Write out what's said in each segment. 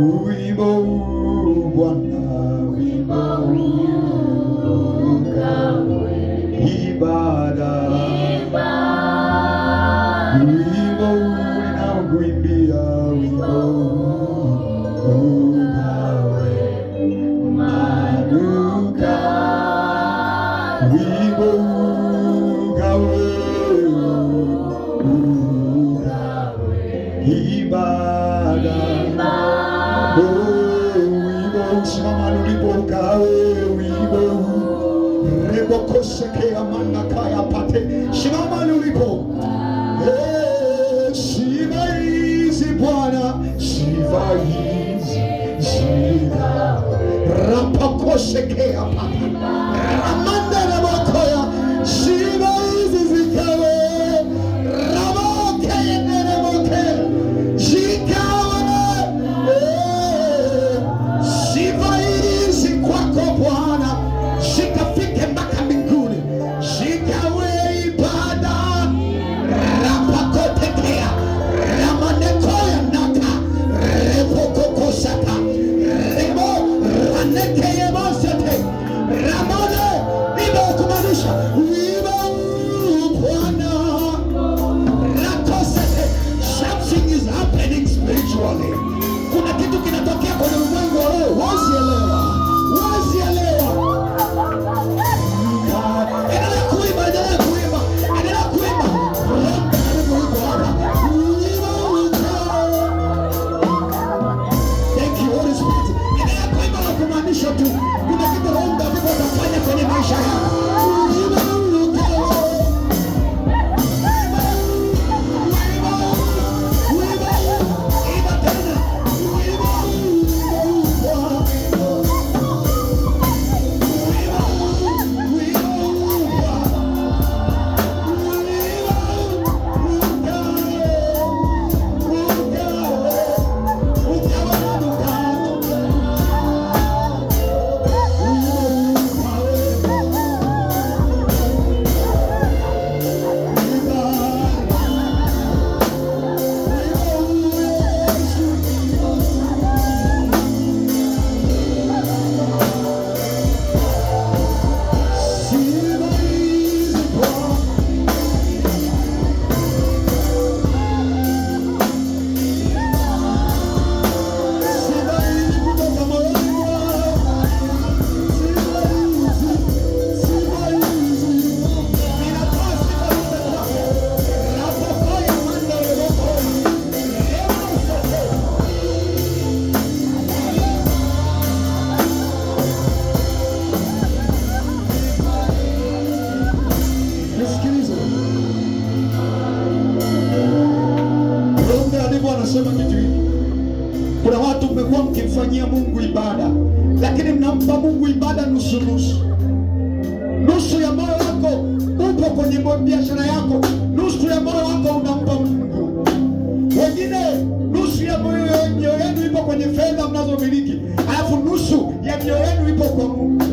Wimbo Bwana, wimbo ibada, wimbo ninaokuimbia, wimbo manuka, wimbo ibada, wimbo simama ulipo kawe, wimbo rebokosekea manakaya pate, simama ulipo. Sifa hizi Bwana, sifa hizi sifa rapakosekea pate ramanda rabokoya, sifa hizi zikawe raboke neremoke zikawe, sifa hizi kwako Bwana zikafike mpaka mbinguni, zikawe ibada rapakotekea ramanekoya naka repokokosaka remo ranekeye mosete ramone nibo kumanisha wibo Bwana rakosete. Something is happening spiritually. Kuna kitu kinatokea kwenye ulimwengu wa roho, wazielewa. Endelea kuimba, endelea kuimba, endelea kuimba. Thank you Holy Spirit. Endelea kuimba na kumaanisha tu kuna kitu Roho Mtakatifu atafanya kwenye maisha yako. Anasema kitu hiki. Kuna watu mmekuwa mkimfanyia Mungu ibada, lakini mnampa Mungu ibada nusu nusu. Nusu ya moyo wako upo kwenye biashara yako, nusu ya moyo wako unampa Mungu. Wengine nusu ya moyo yenu ipo kwenye fedha mnazomiliki, alafu nusu ya mioyo yenu ipo kwa Mungu.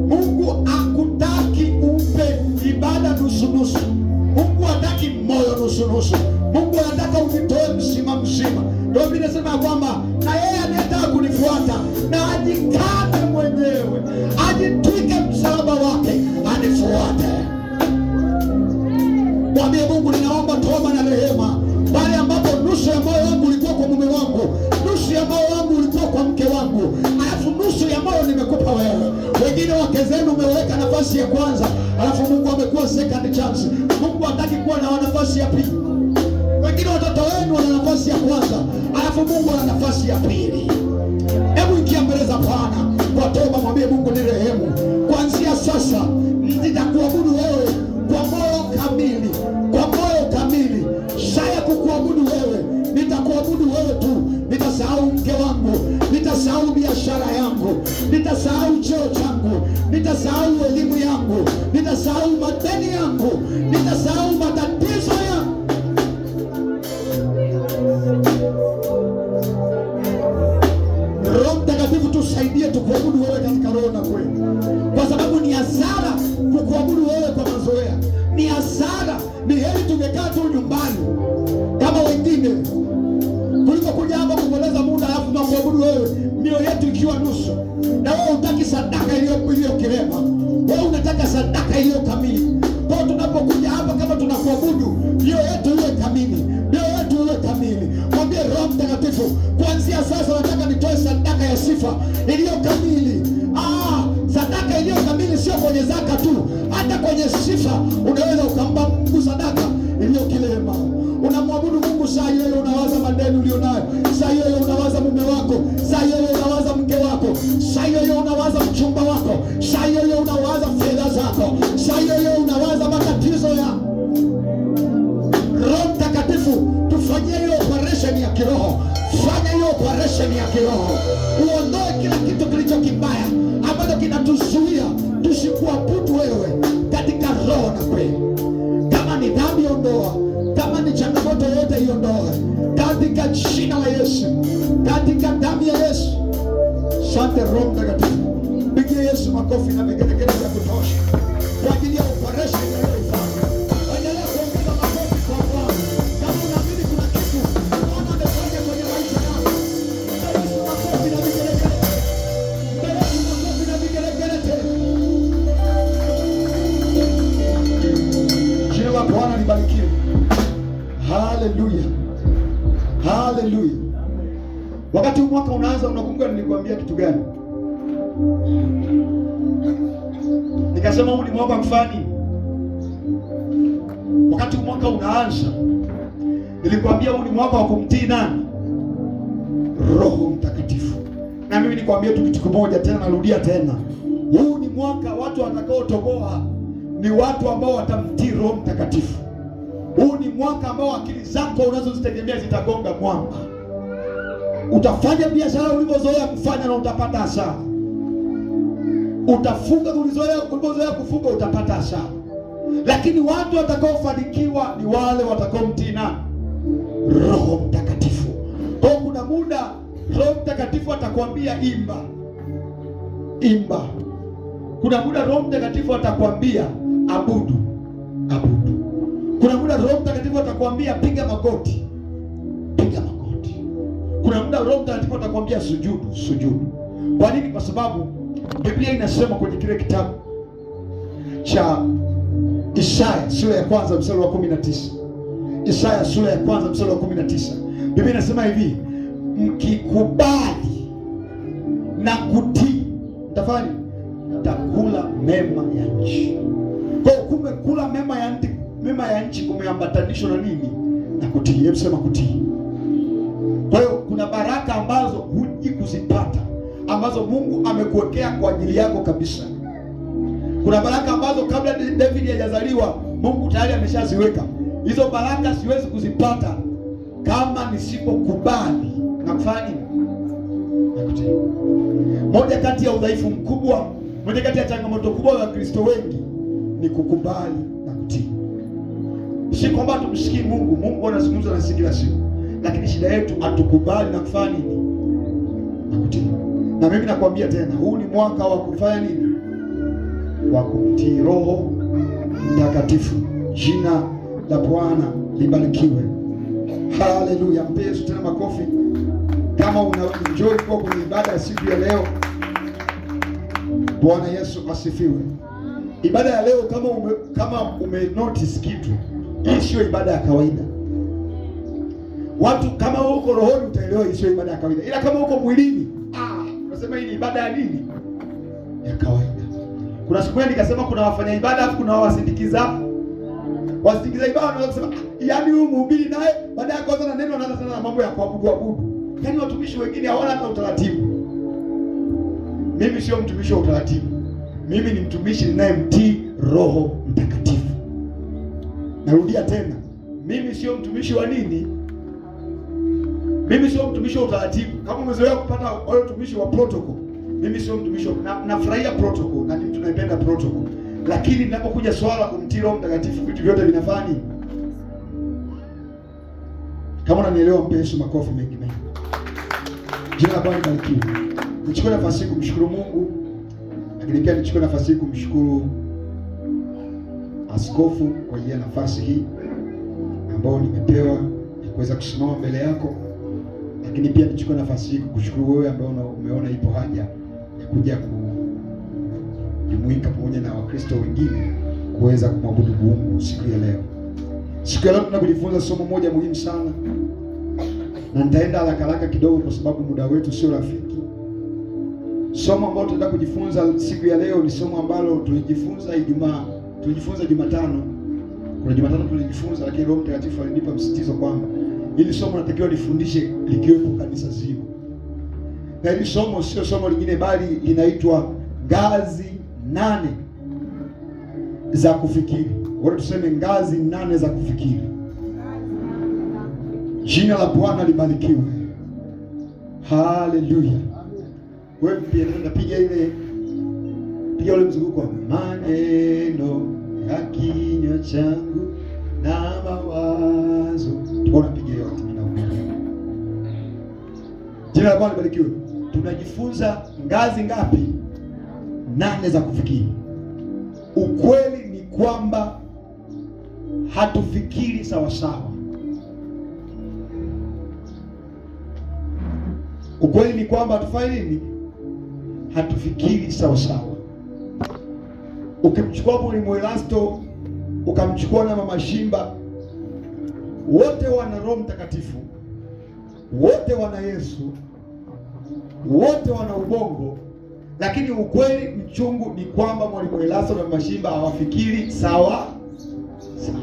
Mungu hakutaki umpe ibada nusu nusu. Mungu hataki moyo nusu nusu. Mungu anataka uvitoe mzima mzima. Ndio vile nasema kwamba na yeye anayetaka kunifuata na ajikane mwenyewe, ajitwike msalaba wake, anifuate. Mwambie Mungu, ninaomba toba na rehema pale ambapo nusu ya moyo wangu ulikuwa kwa mume wangu, nusu ya moyo wangu ulikuwa kwa mke wangu, alafu nusu ya moyo nimekupa wewe. Wengine wake zenu umeweka nafasi ya kwanza, alafu Mungu amekuwa second chance. Mungu hataki kuwa na nafasi ya pili. Wengine watoto wenu wana nafasi ya kwanza, alafu Mungu ana nafasi ya pili. Hebu ingia mbele za Bwana kwa toba, mwambie Mungu nirehemu. Kuanzia sasa nitakuabudu wewe kwa moyo kamili, kwa moyo kamili. Saya kukuabudu wewe, nitakuabudu wewe tu. Nitasahau mke wangu, nitasahau biashara yangu, nitasahau cheo changu, nitasahau elimu yangu, nitasahau madeni yangu, nitasahau matatizo yangu. Roho Mtakatifu tusaidie tukuabudu wewe katika roho na kweli, kwa sababu ni hasara kukuabudu wewe kwa mazoea. Ni hasara. Ni heri tungekaa tu nyumbani kama wengine kuliko kuja hapa kumweleza muda alafu yetu ikiwa nusu, na wewe hutaki sadaka iliyo kilema, wewe unataka sadaka iliyo kamili. Kwa tunapokuja hapa, kama tunakuabudu, hiyo yetu iwe kamili, hiyo yetu iwe kamili. Mwambie Roho Mtakatifu, kuanzia sasa nataka nitoe sadaka ya sifa iliyo kamili. Sadaka iliyo kamili sio kwenye zaka tu, hata kwenye sifa unaweza ukampa Mungu sadaka iliyo kilema. Unamwabudu Mungu saa hiyo unawaza madeni ulionayo, saa hiyo unawaza mume wako, saa hiyo unawaza mke wako, saa hiyo unawaza mchumba wako, saa hiyo unawaza fedha zako, saa hiyo unawaza matatizo ya Roho Mtakatifu. Tufanyie hiyo operation ya kiroho, fanya hiyo operation ya kiroho, uondoe kila kitu kilicho kibaya ambacho kinatuzuia tusikuabudu wewe katika roho na kweli. Kama ni dhambi, ondoa. Kama ni changamoto yote, iondoe katika jina la Yesu, katika damu ya Yesu. Asante Roho Mtakatifu. Pigie Yesu makofi na vigelegele vya kutosha kwa ajili ya operation inayoifanya. Endelea kuongeza makofi kwa Bwana kama unaamini kuna kitu Bwana amefanya kwenye maisha yako. Yesu makofi na vigelegele. Yesu makofi na vigelegele tena. Jina la Bwana libarikiwe. Haleluya, haleluya. Wakati mwaka unaanza, unakumbuka nilikwambia kitu gani? Nikasema huu ni mwaka mfani. Wakati mwaka unaanza, nilikwambia huu ni mwaka wa kumtii nani? Roho Mtakatifu. Na mimi nikwambia tu kitu kimoja tena, narudia tena, huu ni mwaka watu watakaotoboa ni watu ambao watamtii Roho Mtakatifu. Huu ni mwaka ambao akili zako unazozitegemea zitagonga mwamba. Utafanya biashara ulivyozoea kufanya na utapata hasara. Utafunga ulivyozoea kufunga, utapata hasara. Lakini watu watakaofanikiwa ni wale watakaomtii nani? Roho Mtakatifu. Kwa kuna muda Roho Mtakatifu atakwambia imba, imba. Kuna muda Roho Mtakatifu atakwambia abudu, abudu. Kuna muda Roho Mtakatifu atakwambia piga magoti, piga magoti. Kuna muda Roho Mtakatifu atakwambia sujudu, sujudu. Kwa nini? Kwa sababu Biblia inasema kwenye kile kitabu cha Isaya sura ya kwanza mstari wa 19. Isaya sura ya kwanza mstari wa 19. Biblia inasema hivi, mkikubali na kutii mtafanya, mtakula mema ya nchi. Kwa kumbe kula mema ya nchi kumeambatanishwa na nini? Na kutii. Hebu sema kutii. Kwa hiyo kuna baraka ambazo huji kuzipata, ambazo Mungu amekuwekea kwa ajili yako kabisa. Kuna baraka ambazo kabla David hajazaliwa Mungu tayari ameshaziweka. Hizo baraka siwezi kuzipata kama nisipokubali na kufanya nini? Na kutii. Moja kati ya udhaifu mkubwa, moja kati ya changamoto kubwa ya Wakristo wengi ni kukubali na kutii. Si kwamba tumsikii Mungu, Mungu anazungumza na sisi kila siku, lakini shida yetu hatukubali na kufanya nini? Na kutii. Na mimi nakwambia tena, huu ni mwaka wa kufanya nini? Wa kumtii Roho Mtakatifu. Jina la Bwana libarikiwe. Haleluya. Mpe Yesu tena makofi kama unaenjoy kwa kwenye ibada ya siku ya leo. Bwana Yesu asifiwe. Ibada ya leo kama ume notice kitu, hii sio ibada ya kawaida. Watu kama uko rohoni utaelewa hii sio ibada ya kawaida. Ila kama uko mwilini, unasema hii ni ibada ya nini? Ya kawaida. Kuna siku nikasema kuna wafanya ibada afu kuna wasindikiza. Wasindikiza ibada wanaweza kusema, yaani huyu mhubiri naye baada ya kwanza na neno anaanza sana na mambo ya kuabudu. Yaani watumishi wengine hawana hata utaratibu. Mimi sio mtumishi wa utaratibu. Mimi ni mtumishi ninayemtii Roho Mtakatifu. Narudia tena, mimi sio mtumishi wa nini? Mimi sio mtumishi wa utaratibu. Kama umezoea kupata wale utumishi wa protocol, mimi sio mtumishi nafurahia protocol na mimi tunaipenda protocol. Lakini ninapokuja swala kumtii Roho Mtakatifu, vitu vyote vinafanya. Kama unanielewa, mpe Yesu makofi mengi mengi. Jina la Bwana libarikiwe. Nichukue nafasi hii kumshukuru Mungu. Lakini pia nichukue nafasi hii kumshukuru askofu kwa ajili ya nafasi hii ambayo nimepewa ya kuweza kusimama mbele yako. Lakini pia nichukue nafasi hii kukushukuru wewe ambaye umeona ipo haja ya kuja kujumuika pamoja na Wakristo wengine kuweza kumwabudu Mungu siku ya leo. Siku ya leo tunakujifunza somo moja muhimu sana, na nitaenda haraka kidogo kwa sababu muda wetu sio rafiki. Somo ambalo tutaenda kujifunza siku ya leo ni somo ambalo tulijifunza Ijumaa, tulijifunza Jumatano. Kuna Jumatano tulijifunza, lakini Roho Mtakatifu alinipa msitizo kwamba hili somo natakiwa nifundishe likiwepo kanisa zima. Na hili somo sio somo lingine bali linaitwa ngazi 8 za kufikiri. Wote tuseme ngazi 8 za kufikiri. Jina la Bwana libarikiwe. Haleluya. Wewe pia unapiga ule mzunguko wa maneno ya kinywa changu na mawazo. Tunapiga yote ninaona. Jina la Bwana libarikiwe. Tunajifunza ngazi ngapi? 8 za kufikiri. Ukweli ni kwamba hatufikiri sawa sawa. Ukweli ni kwamba hatufanyi nini? Hatufikiri sawa sawa. Ukimchukua Mwalimu Elasto, ukamchukua na Mama Shimba, wote wana Roho Mtakatifu, wote wana Yesu, wote wana ubongo, lakini ukweli mchungu ni kwamba Mwalimu Elasto na Mama Shimba hawafikiri sawa sawa.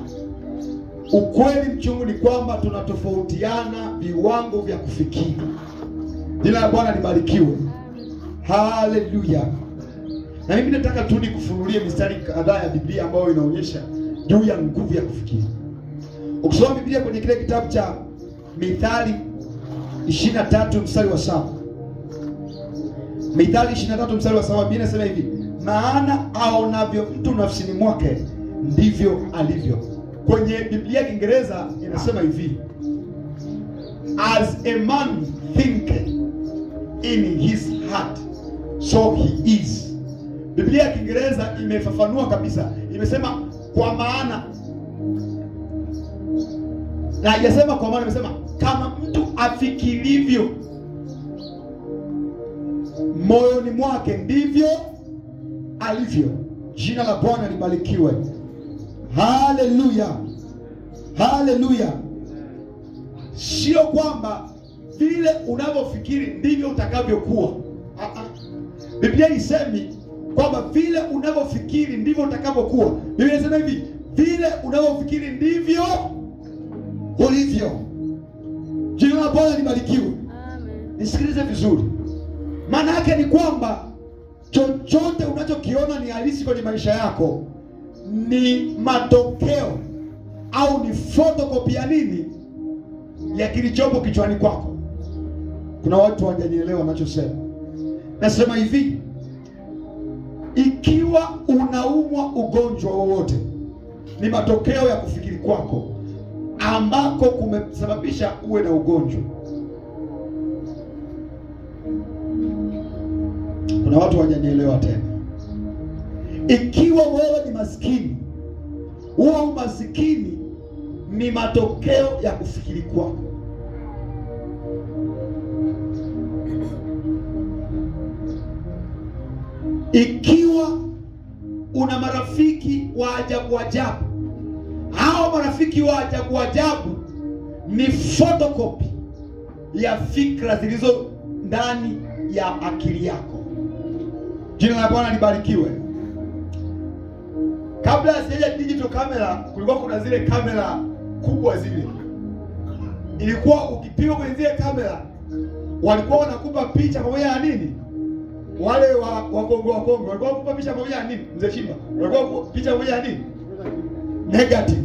Ukweli mchungu ni kwamba tunatofautiana viwango vya kufikiri. Jina la Bwana libarikiwe. Haleluya. Na mimi nataka tu nikufunulie mistari kadhaa ya Biblia ambayo inaonyesha juu ya nguvu ya kufikiri. Ukisoma Biblia kwenye kile kitabu cha Mithali 23 mstari wa 7. Mithali 23 mstari wa 7 Biblia inasema hivi: maana aonavyo mtu nafsini mwake ndivyo alivyo. Kwenye Biblia ya Kiingereza inasema hivi: as a man thinketh in his heart so he is. Biblia ya Kiingereza imefafanua kabisa, imesema kwa maana, na haijasema kwa maana, imesema kama mtu afikirivyo moyoni mwake ndivyo alivyo. Jina la Bwana libarikiwe. Haleluya, haleluya. Sio kwamba vile unavyofikiri ndivyo utakavyokuwa. Biblia isemi kwamba vile unavyofikiri ndivyo utakavyokuwa. Biblia inasema hivi: vile unavyofikiri ndivyo ulivyo. Jina la Bwana libarikiwe. Amen. Nisikilize vizuri. Maana yake ni kwamba chochote unachokiona ni halisi kwenye maisha yako ni matokeo au ni photocopy ya nini? Ya kilichopo kichwani kwako. Kuna watu hawajanielewa ninachosema. Nasema hivi: ikiwa unaumwa ugonjwa wowote, ni matokeo ya kufikiri kwako ambako kumesababisha uwe na ugonjwa. Kuna watu hawajanielewa tena. Ikiwa wewe ni maskini, huo umaskini ni matokeo ya kufikiri kwako. Ikiwa una marafiki wa ajabu ajabu, hao marafiki wa ajabu ajabu ni photocopy ya fikra zilizo ndani ya akili yako. Jina la Bwana libarikiwe. Kabla ya sijaja digital camera, kulikuwa kuna zile kamera kubwa zile. Ilikuwa ukipigwa kwenye zile kamera, walikuwa wanakupa picha pamoja na nini? Wale wa Kongo walikuwa wanakupa picha pamoja na nini? Mzee Shimba, walikuwa picha pamoja na nini? Negative.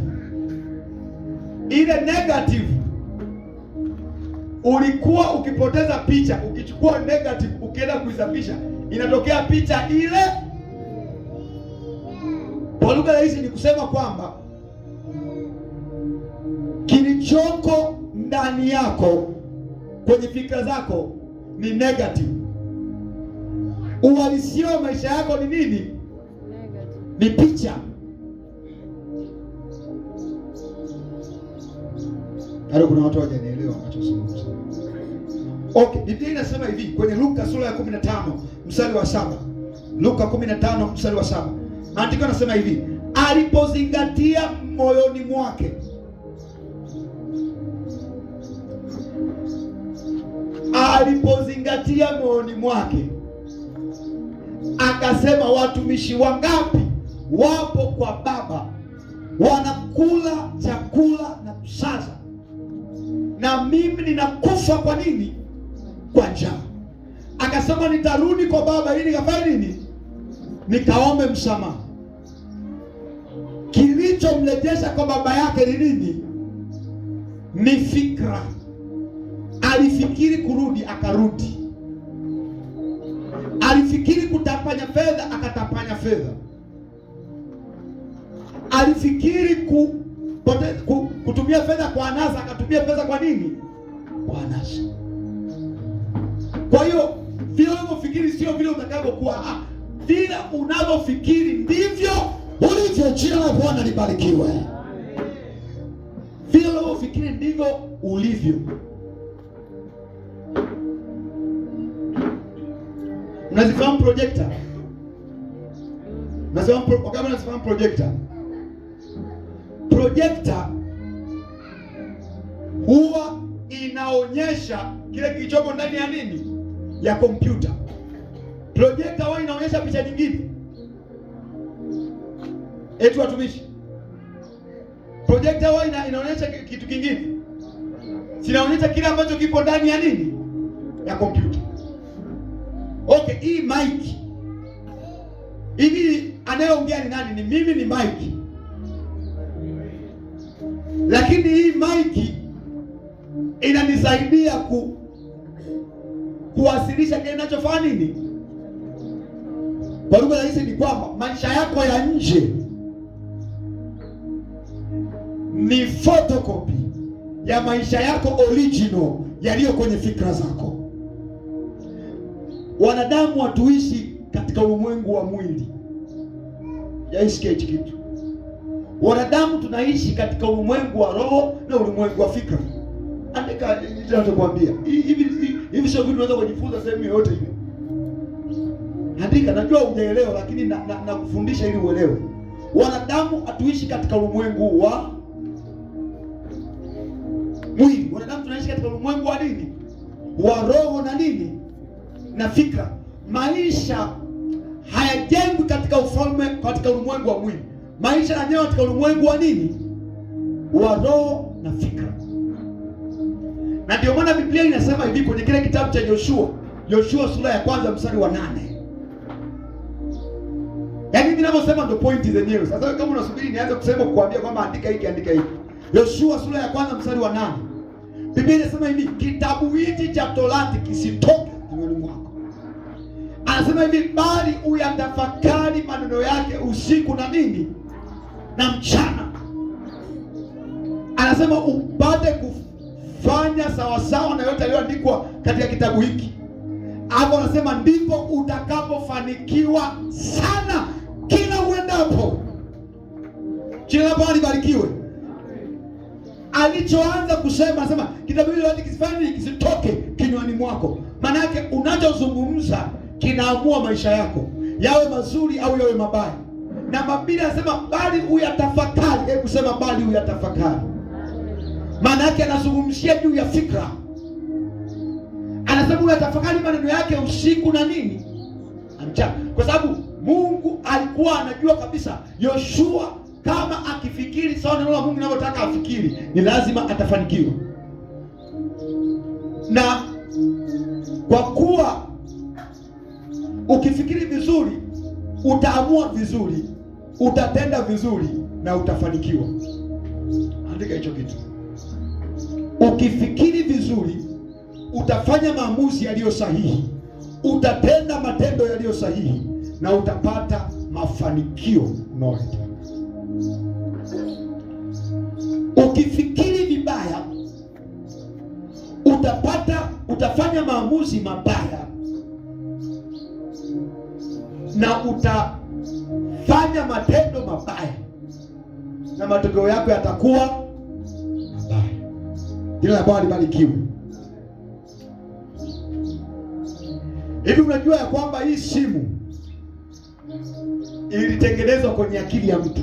Ile negative, ulikuwa ukipoteza picha, ukichukua negative ukienda kuisafisha, inatokea picha ile. Kwa lugha rahisi ni kusema kwamba kilichoko ndani yako kwenye fikra zako ni negative. Uhalisia wa maisha yako ni nini? Negative. Ni picha. Hata kuna watu hawajanielewa ninachozungumza. Okay, Biblia inasema hivi kwenye Luka sura ya 15 mstari wa 7. Luka 15 mstari wa 7. Maandiko yanasema hivi, alipozingatia moyoni mwake. Alipozingatia moyoni mwake, akasema, watumishi wangapi wapo kwa baba wanakula chakula na kusaza, na mimi ninakufa kwa nini? Kwa njaa. Akasema, nitarudi kwa baba ili nikafanye nini? Nikaombe msamaha. Kilichomrejesha kwa baba yake ni nini? Ni fikra. Alifikiri kurudi, akarudi. Alifikiri kutapanya fedha, akatapanya fedha. Alifikiri kutumia fedha kwa anasa, akatumia fedha kwa nini? Kwa anasa. Kwa hiyo vile unavyofikiri sio vile utakavyokuwa. Vile unavyofikiri ndivyo ulivyo. Jina la Bwana libarikiwe. Vile unavyofikiri ndivyo ulivyo. Unazifahamu projector? Unazifahamu projector? Projector huwa inaonyesha kile kilichopo ndani ya nini? Ya kompyuta. Projector huwa inaonyesha picha nyingine. Eti watumishi, projector huwa inaonyesha kitu kingine. Sinaonyesha kile ambacho kipo ndani ya nini? Ya kompyuta. Okay, hii mic. Hivi anayeongea ni nani? Ni mimi, ni mic. Lakini hii mic inanisaidia kuwasilisha kile ninachofanya nini? Kwa lugha rahisi ni kwamba maisha yako ya nje ni photocopy ya maisha yako original yaliyo kwenye fikra zako. Wanadamu hatuishi katika ulimwengu wa mwili. Yaisikia hichi kitu. Wanadamu tunaishi katika ulimwengu wa roho na ulimwengu wa fikra. Andika ninachokuambia. Hivi sio vitu unaweza kujifunza sehemu yoyote hivi. Andika, najua hujaelewa lakini nakufundisha ili uelewe. Wanadamu hatuishi katika ulimwengu wa mwili. Wanadamu tunaishi katika ulimwengu wa nini? Wa roho na nini? Na fikra. Maisha hayajengwi katika ufalme, katika ulimwengu wa mwili. Maisha yanajengwa katika ulimwengu wa nini? Wa roho na fikra. Na ndio maana Biblia inasema hivi kwenye kile kitabu cha Yoshua sura ya 1 mstari wa 8. Yaani ninavyosema ndio point zenyewe. Sasa kama unasubiri nianze kusema kukuambia kwamba andika hiki andika hiki. Yoshua sura ya 1 mstari wa 8. Biblia inasema hivi, kitabu hiki cha Torati kisitoke kinywani mwako. Anasema hivi, bali uyatafakari maneno yake usiku na nini? Na mchana. Anasema upate kufanya sawasawa na yote yaliyoandikwa katika kitabu hiki. Hapo anasema ndipo utakapofanikiwa sana kila uendapo. Jina la Bwana libarikiwe. Alichoanza kusema, anasema kitabu hili yote kisifanye kisitoke kinywani mwako. Maana yake unachozungumza kinaamua maisha yako, yawe mazuri au yawe mabaya. Na Biblia anasema bali uyatafakari. Hebu sema bali uyatafakari. Maana yake anazungumzia juu ya fikra. Anasema uyatafakari maneno yake usiku na nini? Mchana. Kwa sababu Mungu alikuwa anajua kabisa Yoshua kama akifikiri sawa na neno la Mungu linavyotaka afikiri, ni lazima atafanikiwa. Na kwa kuwa ukifikiri vizuri, utaamua vizuri, utatenda vizuri na utafanikiwa. Andika hicho kitu. Ukifikiri vizuri, utafanya maamuzi yaliyo sahihi, utatenda matendo yaliyo sahihi na utapata mafanikio unayoyataka. Ukifikiri vibaya, utafanya maamuzi mabaya na utafanya matendo mabaya na matokeo yako yatakuwa mabaya. Jina la Bwana libarikiwe. Hivi unajua ya kwamba hii simu ilitengenezwa kwenye akili ya mtu?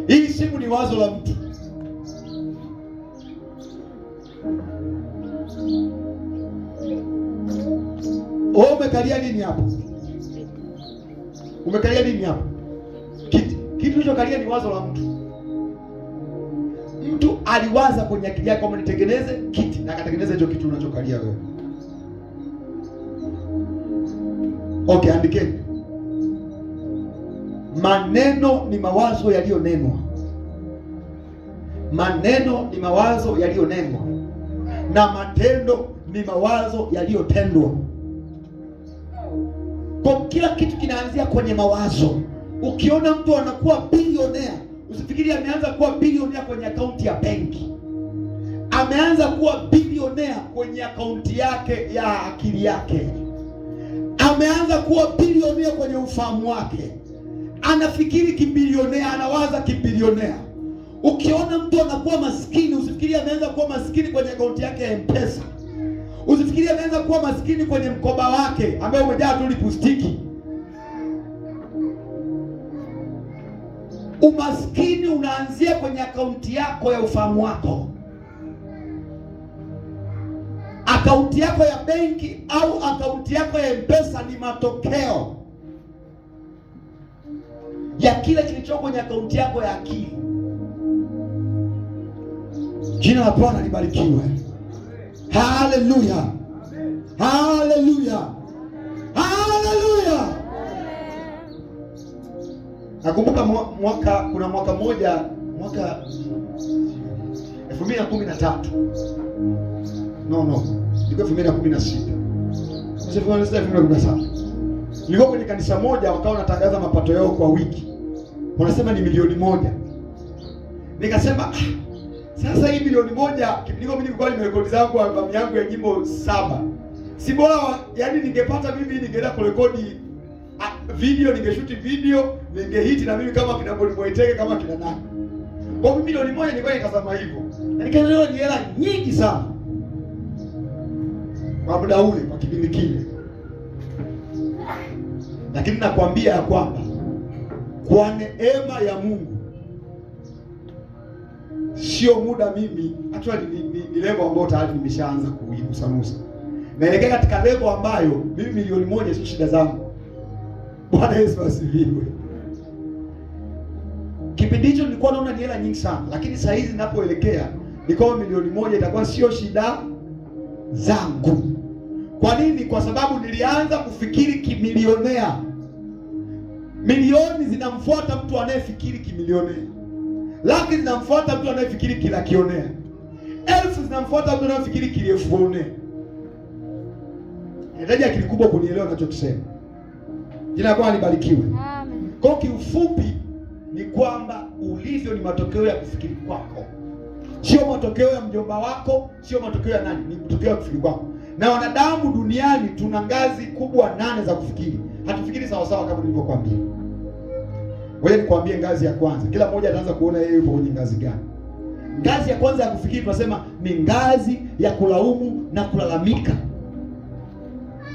Hii simu ni wazo la mtu. Wewe umekalia nini hapo? Umekalia nini hapo? Kitu ulichokalia ni wazo la mtu. Mtu aliwaza kwenye akili yake kama nitengeneze kiti, na akatengeneza hicho kitu unachokalia wewe. Okay, andikeni. Maneno ni mawazo yaliyonenwa. Maneno ni mawazo yaliyonenwa, na matendo ni mawazo yaliyotendwa. Kwa kila kitu kinaanzia kwenye mawazo. Ukiona mtu anakuwa bilionea, usifikiri ameanza kuwa bilionea kwenye akaunti ya benki. Ameanza kuwa bilionea kwenye akaunti yake ya akili yake. Ameanza kuwa bilionea kwenye ufahamu wake. Anafikiri kibilionea, anawaza kibilionea. Ukiona mtu anakuwa maskini, usifikiri ameanza kuwa maskini kwenye akaunti yake ya M-Pesa. Usifikiri ameanza kuwa maskini kwenye mkoba wake ambao umejaa tu lipustiki. Umaskini unaanzia kwenye akaunti yako ya ufahamu wako. Akaunti yako ya benki au akaunti yako ya M-Pesa ni matokeo ya kile kilicho kwenye akaunti yako ya akili. Jina la Bwana libarikiwe. Haleluya. Haleluya. Haleluya. Nakumbuka kuna mwaka mmoja, mwaka 2013. Ilikuwa 2016. Sasa 2017. Nilikuwa kwenye kanisa moja, wakawa wanatangaza mapato yao kwa wiki. Wanasema ni milioni 1. Nikasema sasa hii milioni 1, kipindi mimi nilikuwa nimerekodi zangu albamu yangu ya nyimbo 7. Si bora yaani ningepata mimi ningeenda kurekodi video, ningeshuti video, ningehiti na mimi kama kina Boni Mwaitege, kama kina nani. Kwa hiyo milioni 1 nilikuwa nikasema hivyo. Na nikaelewa ni hela nyingi sana. Kwa muda ule, kwa kipindi kile. Lakini nakwambia ya kwamba kwa neema ya Mungu, sio muda mimi, actually ni level ambayo tayari nimeshaanza kuigusanusa. Naelekea katika level ambayo mimi milioni 1 sio shida zangu. Bwana Yesu asifiwe. Kipindi hicho nilikuwa naona ni hela nyingi sana, lakini saa hizi ninapoelekea ni kama milioni 1 itakuwa sio shida zangu. Kwa nini? Kwa sababu nilianza kufikiri kimilionea. Milioni zinamfuata mtu anayefikiri kimilionea. Laki zinamfuata mtu anayefikiri kilakionea. Elfu zinamfuata mtu anayefikiri kiliefuonea. Nahitaji akili kubwa kunielewa ninachokisema. Jina la Bwana libarikiwe. Amen. Kwa kiufupi ni kwamba ulivyo ni matokeo ya kufikiri kwako. Sio matokeo ya mjomba wako, sio matokeo ya nani, ni matokeo ya kufikiri kwako. Na wanadamu duniani tuna ngazi kubwa 8 za kufikiri. Hatufikiri sawa sawa kama nilivyokuambia. Wewe nikwambie ngazi ya kwanza. Kila mmoja anaanza kuona yeye yupo kwenye ngazi gani. Ngazi ya kwanza ya kufikiri tunasema ni ngazi ya kulaumu na kulalamika.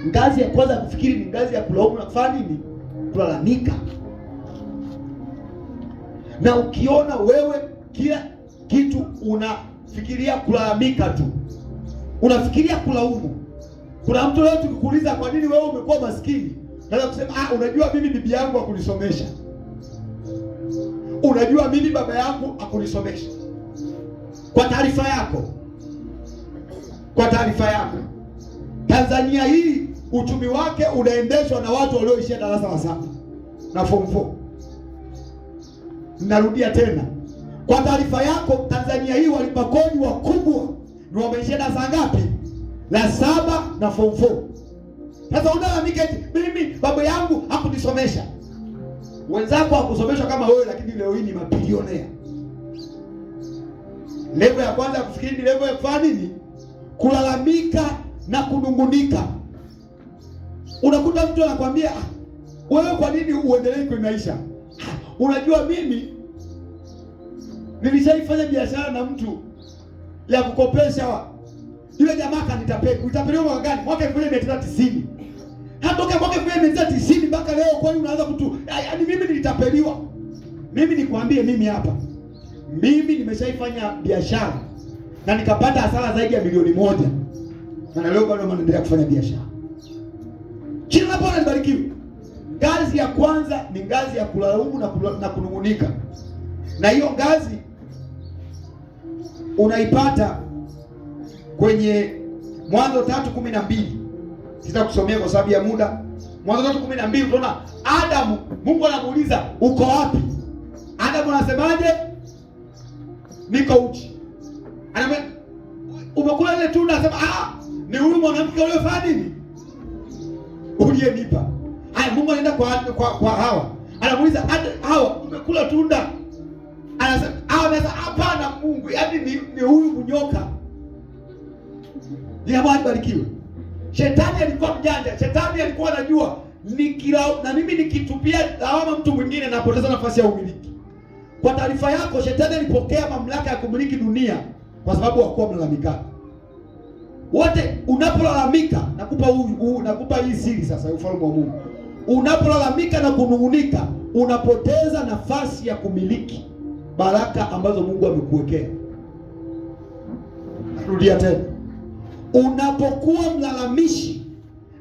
Ngazi ya kwanza ya kufikiri ni ngazi ya kulaumu na kufanya nini? Kulalamika. Na ukiona wewe kila kitu unafikiria kulalamika tu, unafikiria kulaumu. Kuna mtu leo tukikuuliza kwa nini wewe umekuwa maskini, naweza kusema unajua mimi bibi yangu hakunisomesha. Unajua mimi baba yangu hakunisomesha. Kwa taarifa yako, Tanzania hii uchumi wake unaendeshwa na watu walioishia darasa la 7 na form 4. Narudia tena. Kwa taarifa yako, Tanzania hii walipa kodi wakubwa ni wameishia darasa ngapi? La 7 na form 4. Sasa unalalamika eti mimi baba yangu hakunisomesha. Wenzako hakusomeshwa kama wewe, lakini leo hii ni mabilionea. Level ya kwanza ya kufikiri ni level ya kufanya nini? Kulalamika na kunungunika. Unakuta mtu anakuambia wewe kwa nini uendelee kwa maisha? Unajua mimi nilishaifanya biashara na mtu ya kukopesha Yule jamaa kanitapeli. Utapeliwa mwaka gani? Mwaka 1990. Hatoka mwaka 1990 mpaka leo kwani unaanza yaani mimi nilitapeliwa. Mimi nikwambie mimi hapa. Mimi nimeshaifanya biashara na nikapata hasara zaidi ya milioni 1. Na leo bado naendelea kufanya biashara. Kila napo nibarikiwe. Ngazi ya kwanza ni ngazi ya kulaumu na kunungunika. Na hiyo ngazi unaipata kwenye Mwanzo 3:12. Sitakusomea kwa sababu ya muda. Mwanzo 3:12 unaona Adamu, Mungu anamuuliza uko wapi? Adamu anasemaje? Niko uchi. Anamwambia umekula ile tunda, anasema ni huyu mwanamke uliyofanya nini? Uliyenipa. Haya, Mungu anaenda kwa Hawa. Anamuuliza Hawa, umekula tunda? Anasema hapana Mungu, yaani ni huyu mnyoka. Jamani barikiwe. Shetani alikuwa mjanja. Shetani alikuwa anajua na mimi nikitupia lawama mtu mwingine napoteza nafasi ya umiliki. Kwa taarifa yako, Shetani alipokea mamlaka ya kumiliki dunia kwa sababu hakuwa mlalamikaji. Wote unapolalamika, nakupa hii siri sasa ya ufalme wa Mungu. Unapolalamika na kunungunika, unapoteza nafasi ya kumiliki baraka ambazo Mungu amekuwekea. Rudia tena. Unapokuwa mlalamishi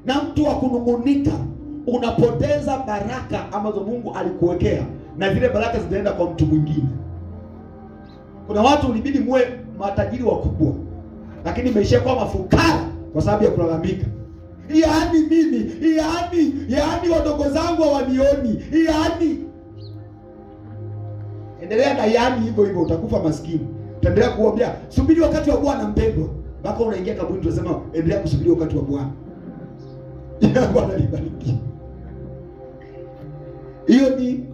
na mtu wa kunungunika, unapoteza baraka ambazo Mungu alikuwekea, na zile baraka zinaenda kwa mtu mwingine. Kuna watu ulibidi muwe matajiri wakubwa, lakini meishia kuwa mafukara kwa sababu ya kulalamika. Yaani mimi, yaani wadogo zangu hawanioni, yaani. Endelea na yaani hivyo utakufa maskini. Utaendelea kuombea, subiri wakati wa Bwana mpendwa. Mpaka unaingia kaburi tunasema endelea kusubiri wakati wa Bwana. Bwana libariki. Hiyo ni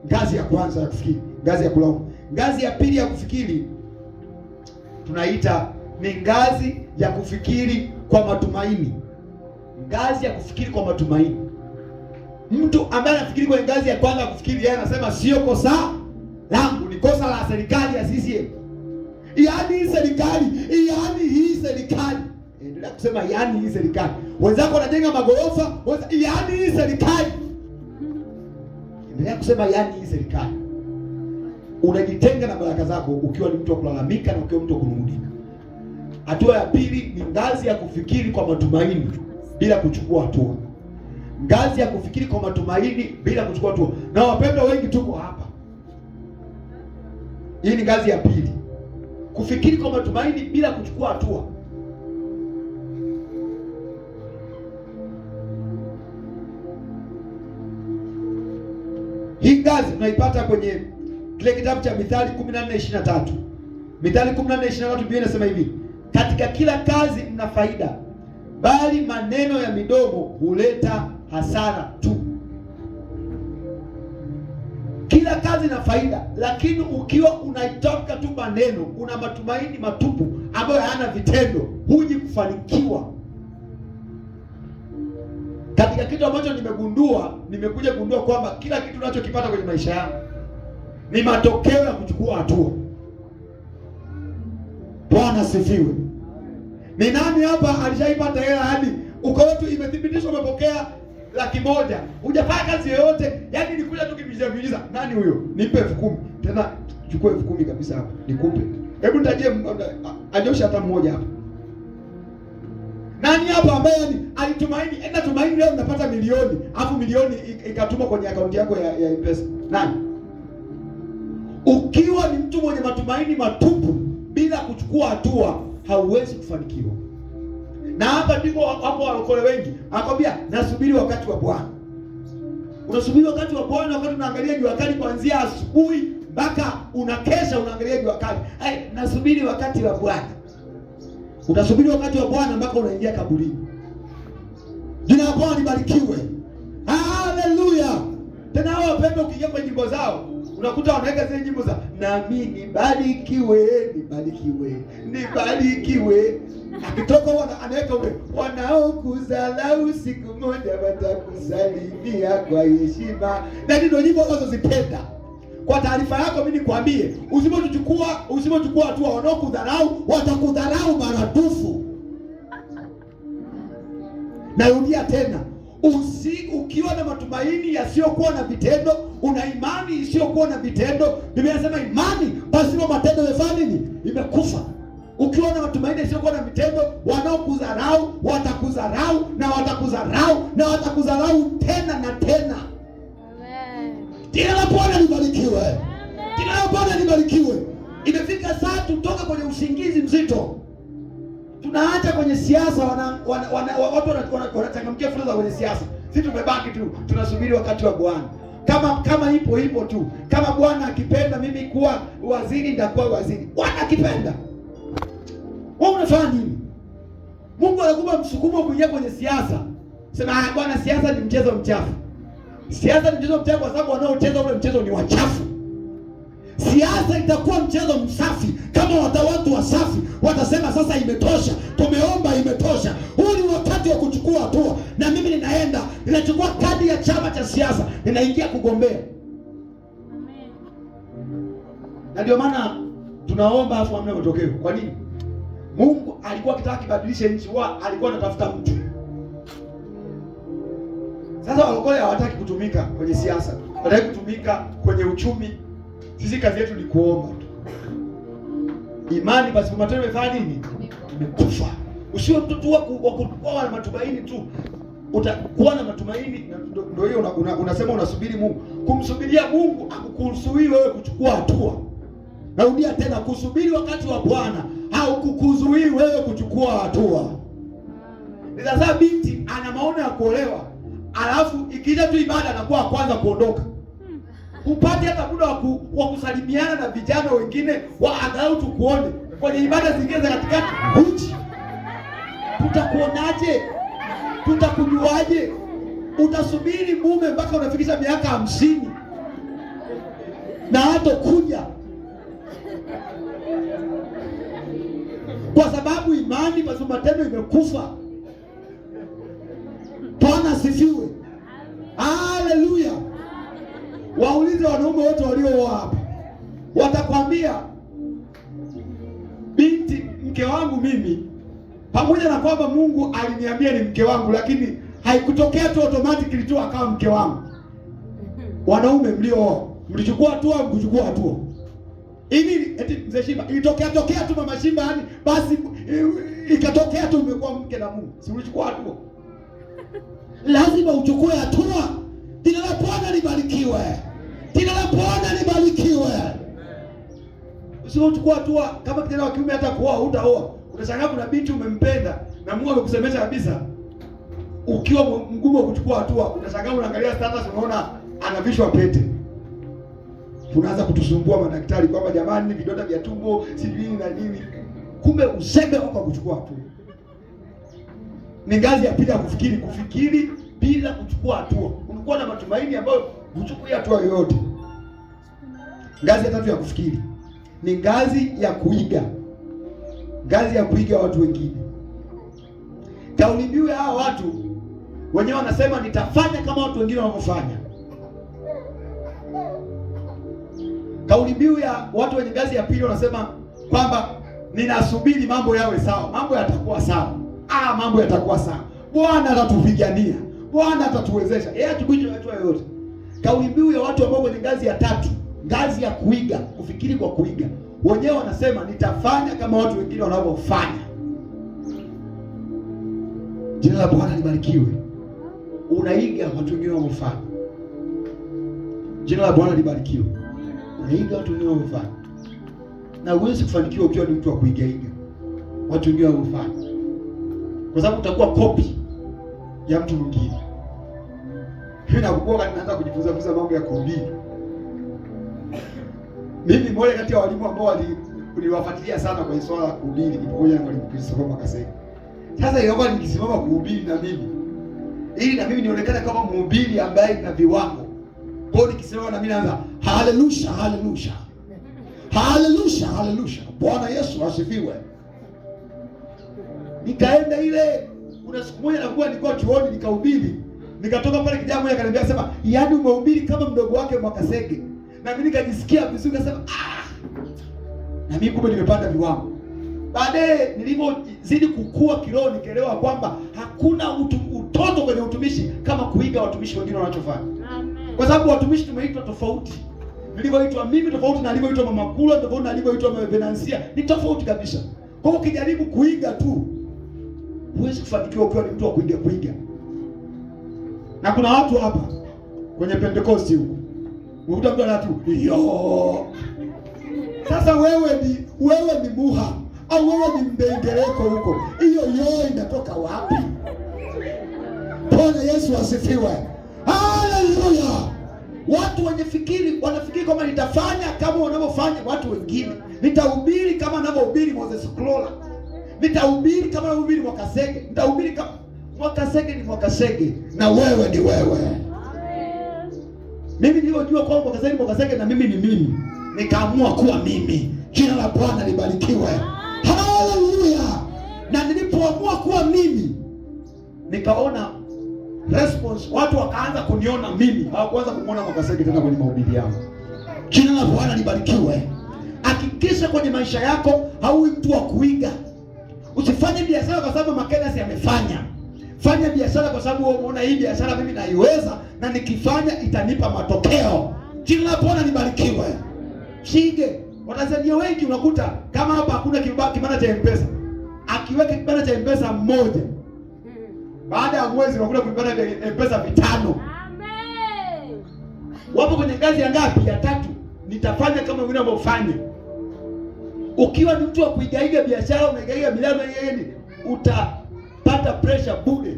ngazi ya kwanza ya kufikiri, ngazi ya kulaumu. Ngazi ya pili ya kufikiri tunaita ni ngazi ya kufikiri kwa matumaini. Ngazi ya kufikiri kwa matumaini. Mtu ambaye anafikiri kwenye ngazi ya kwanza ya kufikiri, yeye anasema sio kosa langu, ni kosa la serikali ya CCM. Yaani hii serikali. Endelea kusema yaani hii serikali. Wenzako wanajenga magorofa, yaani hii serikali. Endelea kusema yaani hii serikali. Unajitenga na baraka zako ukiwa ni mtu wa kulalamika na ukiwa mtu wa kunung'unika. Hatua ya pili ni ngazi ya kufikiri kwa matumaini bila kuchukua hatua. Ngazi ya kufikiri kwa matumaini bila kuchukua hatua. Na wapendwa wengi tuko hapa. Hii ni ngazi ya pili. Kufikiri kwa matumaini bila kuchukua hatua. Hii ngazi tunaipata kwenye kile kitabu cha Mithali 14:23. Mithali 14:23 Biblia inasema hivi: katika kila kazi mna faida, bali maneno ya midomo huleta hasara tu. Kila kazi na faida, lakini ukiwa unaitamka tu maneno, una matumaini matupu ambayo hayana vitendo, huji kufanikiwa. Katika kitu ambacho nimekuja kugundua kwamba kila kitu unachokipata kwenye maisha yangu ni matokeo ya kuchukua hatua. Bwana sifiwe. Ni nani hapa alishaipata hela hadi uko wetu imethibitishwa umepokea 100,000? Hujafanya kazi yoyote, yaani nikuja tu kibiza. Nani huyo? Nipe 10,000. Tena chukua 10,000 kabisa hapa. Nikupe. Hebu nitajie anyosha hata mmoja hapa. Nani hapa ambaye alitumaini, tumaini leo unapata milioni, afu milioni ikatuma kwenye akaunti yako ya M-Pesa? Nani? Ukiwa ni mtu mwenye matumaini matupu bila kuchukua hatua, hauwezi kufanikiwa. Na hapa ndipo hapo walokole wengi akwambia nasubiri wakati wa Bwana. Unasubiri wakati wa Bwana wakati unaangalia jua kali kuanzia asubuhi mpaka unakesha unaangalia jua kali. Nasubiri wakati wa Bwana. Utasubiri wakati wa Bwana mpaka unaingia kaburini. Jina la Bwana libarikiwe. Haleluya. Tena hao wapendwa, ukiingia kwenye nyimbo zao unakuta wanaweka zile nyimbo za nami nibarikiwe. Akitoka anaweka ule wanaokudharau siku moja watakusalimia kwa heshima. Na ndio nyimbo unazozipenda. Kwa taarifa yako mimi nikwambie, usipochukua hatua, wanaokudharau watakudharau maradufu. Narudia tena, ukiwa na matumaini yasiyokuwa na vitendo, una imani isiyokuwa na vitendo. Biblia inasema imani pasipo matendo imefanya nini? Imekufa. Ukiwa na matumaini yasiyokuwa na vitendo, wanaokudharau watakudharau na watakudharau na watakudharau tena na tena. Amen. Jina la Bwana libarikiwe. Amen. Jina la Bwana libarikiwe. Imefika saa tutoke kwenye usingizi mzito. Tunaacha kwenye siasa, watu wanachangamkia fursa kwenye siasa. Sisi tumebaki tu tunasubiri wakati wa Bwana. Kama ipo tu. Kama Bwana akipenda mimi kuwa waziri nitakuwa waziri. Bwana akipenda. Wewe unafanya nini? Mungu anakupa msukumo kuingia kwenye siasa. Sema Bwana, siasa ni mchezo mchafu. Siasa ni mchezo mchafu kwa sababu wanaocheza ule mchezo ni wachafu. Siasa itakuwa mchezo msafi kama watu wasafi watasema sasa imetosha, tumeomba imetosha. Huu ni wakati wa kuchukua hatua, na mimi ninachukua kadi ya chama cha siasa, ninaingia kugombea. Amen. Na ndio maana tunaomba afu hamna matokeo. Kwa nini? Mungu alikuwa akitaka kibadilishe nchi, alikuwa anatafuta mtu. Sasa walokole hawataki kutumika kwenye siasa, hawataki kutumika kwenye uchumi. Sisi kazi yetu ni kuomba tu. Imani pasipo matendo imefanya nini? Imekufa. Usiwe mtu wa kuwa na matumaini tu. Utakuwa na matumaini, ndio hiyo unasema unasubiri Mungu. Kumsubiria Mungu akukuzuii wewe kuchukua hatua. Narudia tena, kusubiri wakati wa Bwana haukukuzuii wewe kuchukua hatua. Sasa binti ana maono ya kuolewa, alafu ikija tu ibada anakuwa kwanza kuondoka. Upate hata muda wa kusalimiana na vijana wengine wa angalau tukuone kwenye ibada zingine za katikati. Uchi. Tutakuonaje? Tutakujuaje? Utasubiri mume mpaka unafikisha miaka 50 na hata kuja, kwa sababu imani pasipo matendo imekufa. Bwana asifiwe. Haleluya. Waulize wanaume wote waliooa hapa, watakwambia binti, mke wangu mimi, pamoja na kwamba Mungu aliniambia ni mke wangu, lakini haikutokea tu automatically tu akawa mke wangu. Wanaume mliooa, mlichukua hatua, mkuchukua hatua hivi? Eti mzee Shimba, ilitokea tu mama Shimba, yani basi ikatokea tu umekuwa mke na Mungu, si ulichukua hatua? Lazima uchukue hatua. Jina la Bwana libarikiwe. Jina la Bwana libarikiwe. Usichukue hatua kama kijana wa kiume, hata kuoa hutaoa. Utashangaa kuna binti umempenda na Mungu amekusemesha kabisa. Ukiwa mgumu wa kuchukua hatua, utashangaa unaangalia status unaona anavishwa pete. Tunaanza kutusumbua madaktari kwamba jamani, vidonda vya tumbo sijui na nini. Kumbe uzembe wako kuchukua hatua. Ni ngazi ya pili ya kufikiri bila kuchukua hatua. Unakuwa na matumaini ambayo huchukui hatua yoyote. Ngazi ya tatu ya kufikiri ni ngazi ya kuiga. Ngazi ya kuiga watu wengine. Kauli mbiu ya hao watu wenyewe wanasema nitafanya kama watu wengine wanavyofanya. Kauli mbiu ya watu wenye ngazi ya pili wanasema kwamba ninasubiri mambo yawe sawa. Mambo yatakuwa sawa. Mambo yatakuwa sawa. Bwana atatupigania. Bwana atatuwezesha. Yeye hatukuja hatua yoyote. Kauli mbiu ya watu ambao kwenye ngazi ya tatu, ngazi ya kuiga, kufikiri kwa kuiga, wenyewe wanasema nitafanya kama watu wengine wanavyofanya. Jina la Bwana libarikiwe. Unaiga watu wengine wanavyofanya. Jina la Bwana libarikiwe. Unaiga watu wengine wanavyofanya. Na huwezi kufanikiwa ukiwa ni mtu wa kuigaiga watu wengine wanavyofanya, kwa sababu utakuwa copy ya mtu mwingine. Mimi nakumbuka ninaanza kujifunza mambo ya kuhubiri. Mimi mmoja kati ya walimu ambao niliwafuatilia sana kwa swala la kuhubiri nilipokuja na mwalimu Christopher Makasege. Sasa ilikuwa nikisimama kuhubiri na mimi, ili na mimi nionekane kama mhubiri ambaye nina viwango. Kwa hiyo nikisema na mimi naanza haleluya haleluya. Haleluya haleluya. Bwana Yesu asifiwe. Nikaenda ile, kuna siku moja nakuwa nilikuwa chuoni nikahubiri. Nikatoka pale kijana mmoja akaniambia sema, "Yaani umehubiri kama mdogo wake Mwakasege." Na mimi nikajisikia vizuri nasema, na mimi kumbe nimepanda viwango. Baadaye nilipozidi kukua kiroho nikaelewa kwamba hakuna mtoto kwenye utumishi kama kuiga watumishi wengine wanachofanya. Kwa sababu watumishi tumeitwa tofauti. Nilivyoitwa mimi tofauti na alivyoitwa Mama Kula, tofauti na alivyoitwa Mama Venansia, ni tofauti kabisa. Kwa hiyo ukijaribu kuiga tu huwezi kufanikiwa ukiwa ni mtu wa kuiga. Na kuna watu hapa kwenye Pentecost huko, unakuta mtu anatu yo. Sasa wewe ni muha au wewe ni mbengereko huko, hiyo yo inatoka wapi? Bwana Yesu asifiwe. Haleluya. Watu wanafikiri kama nitafanya kama wanavyofanya watu wengine. Nitahubiri kama anavyohubiri Moses Klola. Nitahubiri kama anavyohubiri Mwakasege. Nitahubiri kama Mwakasege ni Mwakasege na wewe ni wewe. Mimi niliojua kwamba Mwakasege na mimi ni mimi, nikaamua kuwa mimi. Jina la Bwana libarikiwe. Haleluya. Na nilipoamua kuwa mimi, nikaona response, watu wakaanza kuniona mimi, hawakuanza kumuona Mwakasege tena kwenye mahubiri yangu. Jina la Bwana libarikiwe. Hakikisha kwenye maisha yako hauwi mtu wa kuiga. Usifanye biashara kwa sababu Makenasi amefanya. Fanya biashara kwa sababu unaona hii biashara mimi naiweza na nikifanya itanipa matokeo. Jina la Bwana libarikiwe. Shige. Watanzania wengi unakuta kama hapa hakuna kibanda cha M-Pesa. Akiweka kibanda cha M-Pesa mmoja, baada ya mwezi unakuta kibanda cha M-Pesa 5. Amen. Wapo kwenye ngazi ya ngapi? Ya 3. Nitafanya kama wengine wanavyofanya. Ukiwa ni mtu wa kuigaiga biashara, unaigaiga milioni yenyewe, utapata pressure bure.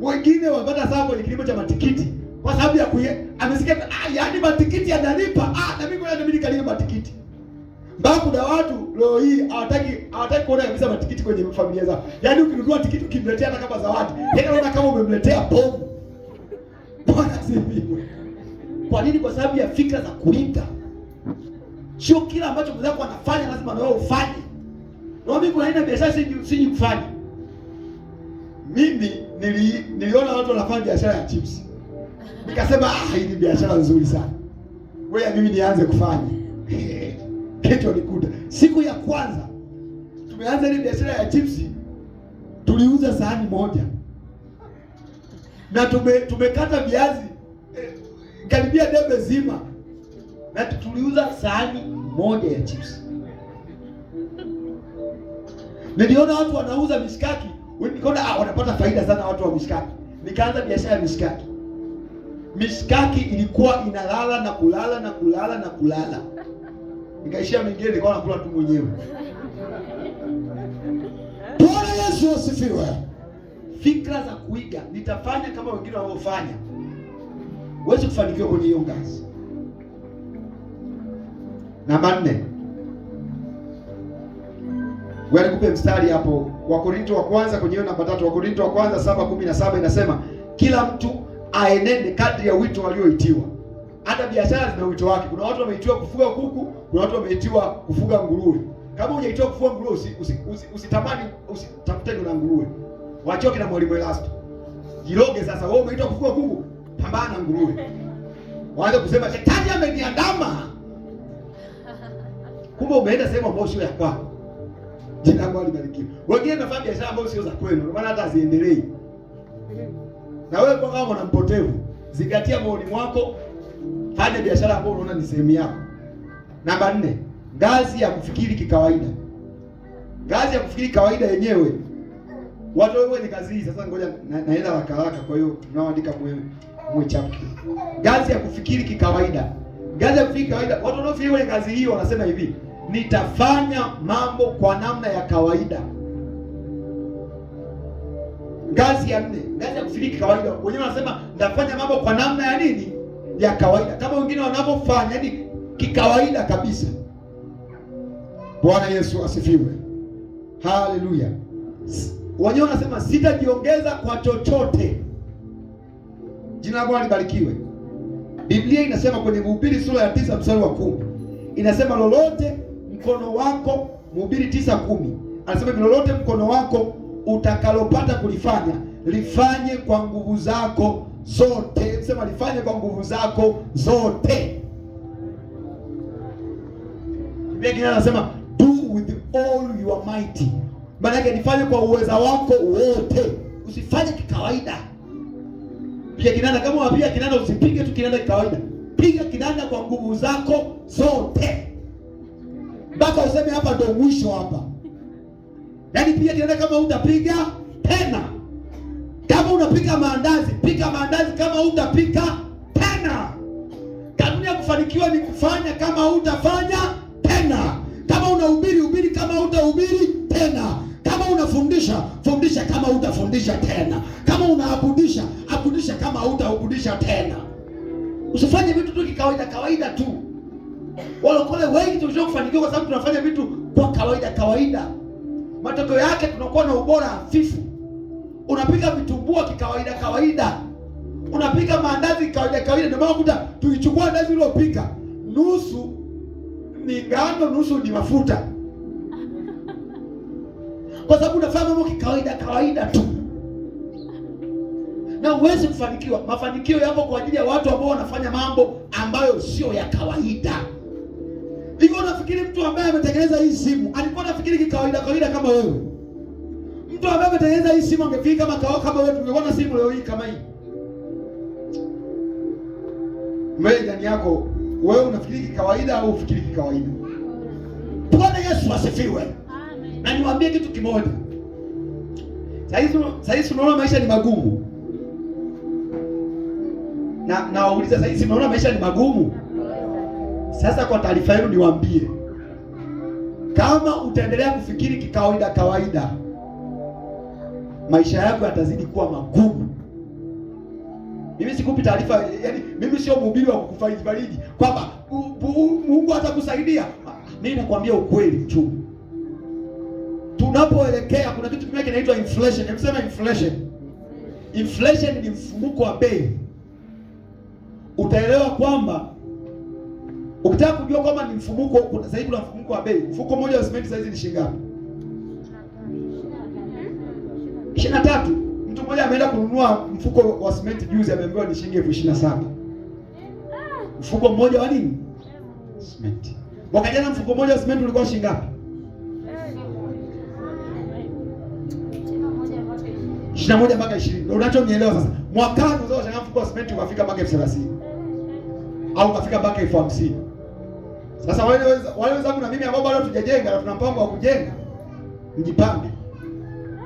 Wengine wapata sababu kwenye kilimo cha matikiti kwa sababu ya amesikia yaani matikiti yanalipa, na mimi ngoja mimi nikalime matikiti. Bado kuna watu leo hii hawataki kuona kabisa matikiti kwenye familia zao. Yaani ukinunua tikiti ukimletea hata kama zawadi, yeye anaona kama umemletea bomu. Bwana asifiwe. Kwa nini? Kwa sababu ya fikra za kuiga. Sio kila ambacho mwenzako anafanya lazima na wewe ufanye. Na mimi kuna aina biashara siji kufanya. Mimi niliona watu wanafanya biashara ya chips. Nikasema hii ni biashara nzuri sana. Wewe mimi nianze kufanya. Kesho nikuta. Siku ya kwanza tumeanza ile biashara ya chips, tuliuza sahani moja. Na tumekata viazi karibia debe zima. Na tuliuza sahani moja ya chips. Niliona watu wanauza mishikaki, nikaona wanapata faida sana watu wa mishikaki. Nikaanza biashara ya mishikaki. Mishikaki ilikuwa inalala na kulala na kulala na kulala. Nikaishia mingine nikaona nakula tu mwenyewe. Bwana Yesu asifiwe. Fikra za kuiga, nitafanya kama wengine wanavyofanya. Huwezi kufanikiwa kwenye hiyo ngazi. Namba 4. Wewe nikupe mstari hapo. Wakorintho wa kwanza kwenye hiyo namba 3, Wakorintho wa kwanza 7:17 inasema kila mtu aenende kadri ya wito alioitiwa. Hata biashara zina wito wake. Kuna watu wameitiwa kufuga kuku, kuna watu wameitiwa kufuga nguruwe. Kama hujaitiwa kufuga nguruwe, usitamani usitafute na nguruwe. Wachoke na Mwalimu Elasto. Jiroge sasa, wewe umeitwa kufuga kuku, pambana na nguruwe. Waanze kusema shetani ameniandama. Kumbe umeenda sehemu ambayo sio ya kwako. Jina la Bwana libarikiwe. Wengine wanafanya biashara ambazo sio za kwenu, maana hata ziendelee. Na wewe kama mwana mpotevu, zingatia moyoni mwako, fanya biashara ambayo unaona ni sehemu yako. Namba 4, ngazi ya kufikiri kikawaida. Ngazi ya kufikiri kawaida yenyewe. Watu wewe ni kazi hii, sasa ngoja naenda haraka kwa hiyo tunaoandika mwe chapter. Ngazi ya kufikiri kikawaida. Ngazi ya kufikiri kawaida. Watu wanaofikiri kwenye ngazi hiyo wanasema hivi, nitafanya mambo kwa namna ya kawaida. Ngazi ya 4, ngazi ya kufikiri kawaida. Wenyewe wanasema nitafanya mambo kwa namna ya nini? Ya kawaida. Kama wengine wanavyofanya, yani kikawaida kabisa. Bwana Yesu asifiwe. Haleluya. Wenyewe wanasema sitajiongeza kwa chochote. Jina la Bwana libarikiwe. Biblia inasema kwenye Mhubiri sura ya 9 mstari wa 10. Inasema lolote mkono wako, Mhubiri 9:10. Anasema lolote mkono wako utakalopata kulifanya, lifanye kwa nguvu zako zote. Sema lifanye kwa nguvu zako zote. Biblia inasema do with all your might. Maana yake nifanye kwa uweza wako wote. usifanye kikawaida. Piga kinanda, kama unapiga kinanda usipige tu kinanda kikawaida. Piga kinanda kwa nguvu zako zote. Mpaka useme hapa ndio mwisho hapa. Yaani piga kinanda kama utapiga tena. Kama unapiga maandazi, piga maandazi kama utapika tena. Kanuni ya kufanikiwa ni kufanya kama utafanya tena. Kama unahubiri, hubiri kama utahubiri tena. Kama unafundisha, fundisha kama utafundisha tena. Kama unaabudisha, abudisha kama utaabudisha tena. Usifanye vitu tu kawaida kawaida tu. Walokole wengi tunashindwa kufanikiwa kwa sababu tunafanya vitu kwa kawaida kawaida. Matokeo yake tunakuwa na ubora hafifu. Unapika vitumbua kikawaida kawaida. Unapika maandazi kawaida kawaida. Ndio maana kuta tuichukua andazi uliyopika, nusu ni ngano, nusu ni mafuta. Kwa sababu unafanya mambo kikawaida kawaida tu. Na uweze kufanikiwa. Mafanikio yapo kwa ajili ya watu ambao wanafanya mambo ambayo sio ya kawaida. Hivyo unafikiri mtu ambaye ametengeneza hii simu alikuwa anafikiri kikawaida kawaida kama wewe? Mtu ambaye ametengeneza hii simu angefikiri kama wewe, tungekuwa na simu leo hii kama hii. Wewe ndani yako, wewe unafikiri kikawaida au ufikiri kikawaida? Bwana Yesu asifiwe. Amen. Na niwaambie kitu kimoja. Sasa unaona maisha ni magumu. Na wauliza sasa unaona maisha ni magumu? Sasa kwa taarifa yenu niwaambie, kama utaendelea kufikiri kikawaida kawaida, maisha yako yatazidi kuwa magumu. Mimi sikupi taarifa, yani mimi sio mhubiri wa kukufariji kwamba Mungu atakusaidia. Mimi nakwambia ukweli tu. Tunapoelekea kuna kitu kingine kinaitwa inflation. Nimesema inflation. Inflation ni mfumuko wa bei. Utaelewa kwamba ukitaka kujua kwamba ni mfumuko, sasa hivi kuna mfumuko wa bei. Mfuko mmoja wa simenti sasa hivi ni shilingi ngapi? 23. Mtu mmoja ameenda kununua mfuko wa simenti juzi, ameambiwa ni shilingi 27,000. Mfuko mmoja wa nini? Simenti. Mwaka jana mfuko mmoja wa simenti ulikuwa shilingi ngapi? 21 mpaka 20. Ndio unachonielewa sasa. Mwakani unaweza kushangaa mfuko wa simenti ukafika mpaka 30,000. Au ukafika mpaka 50,000. Sasa wale wenzangu na mimi ambao bado tujajenga na tuna mpango wa kujenga, mjipange.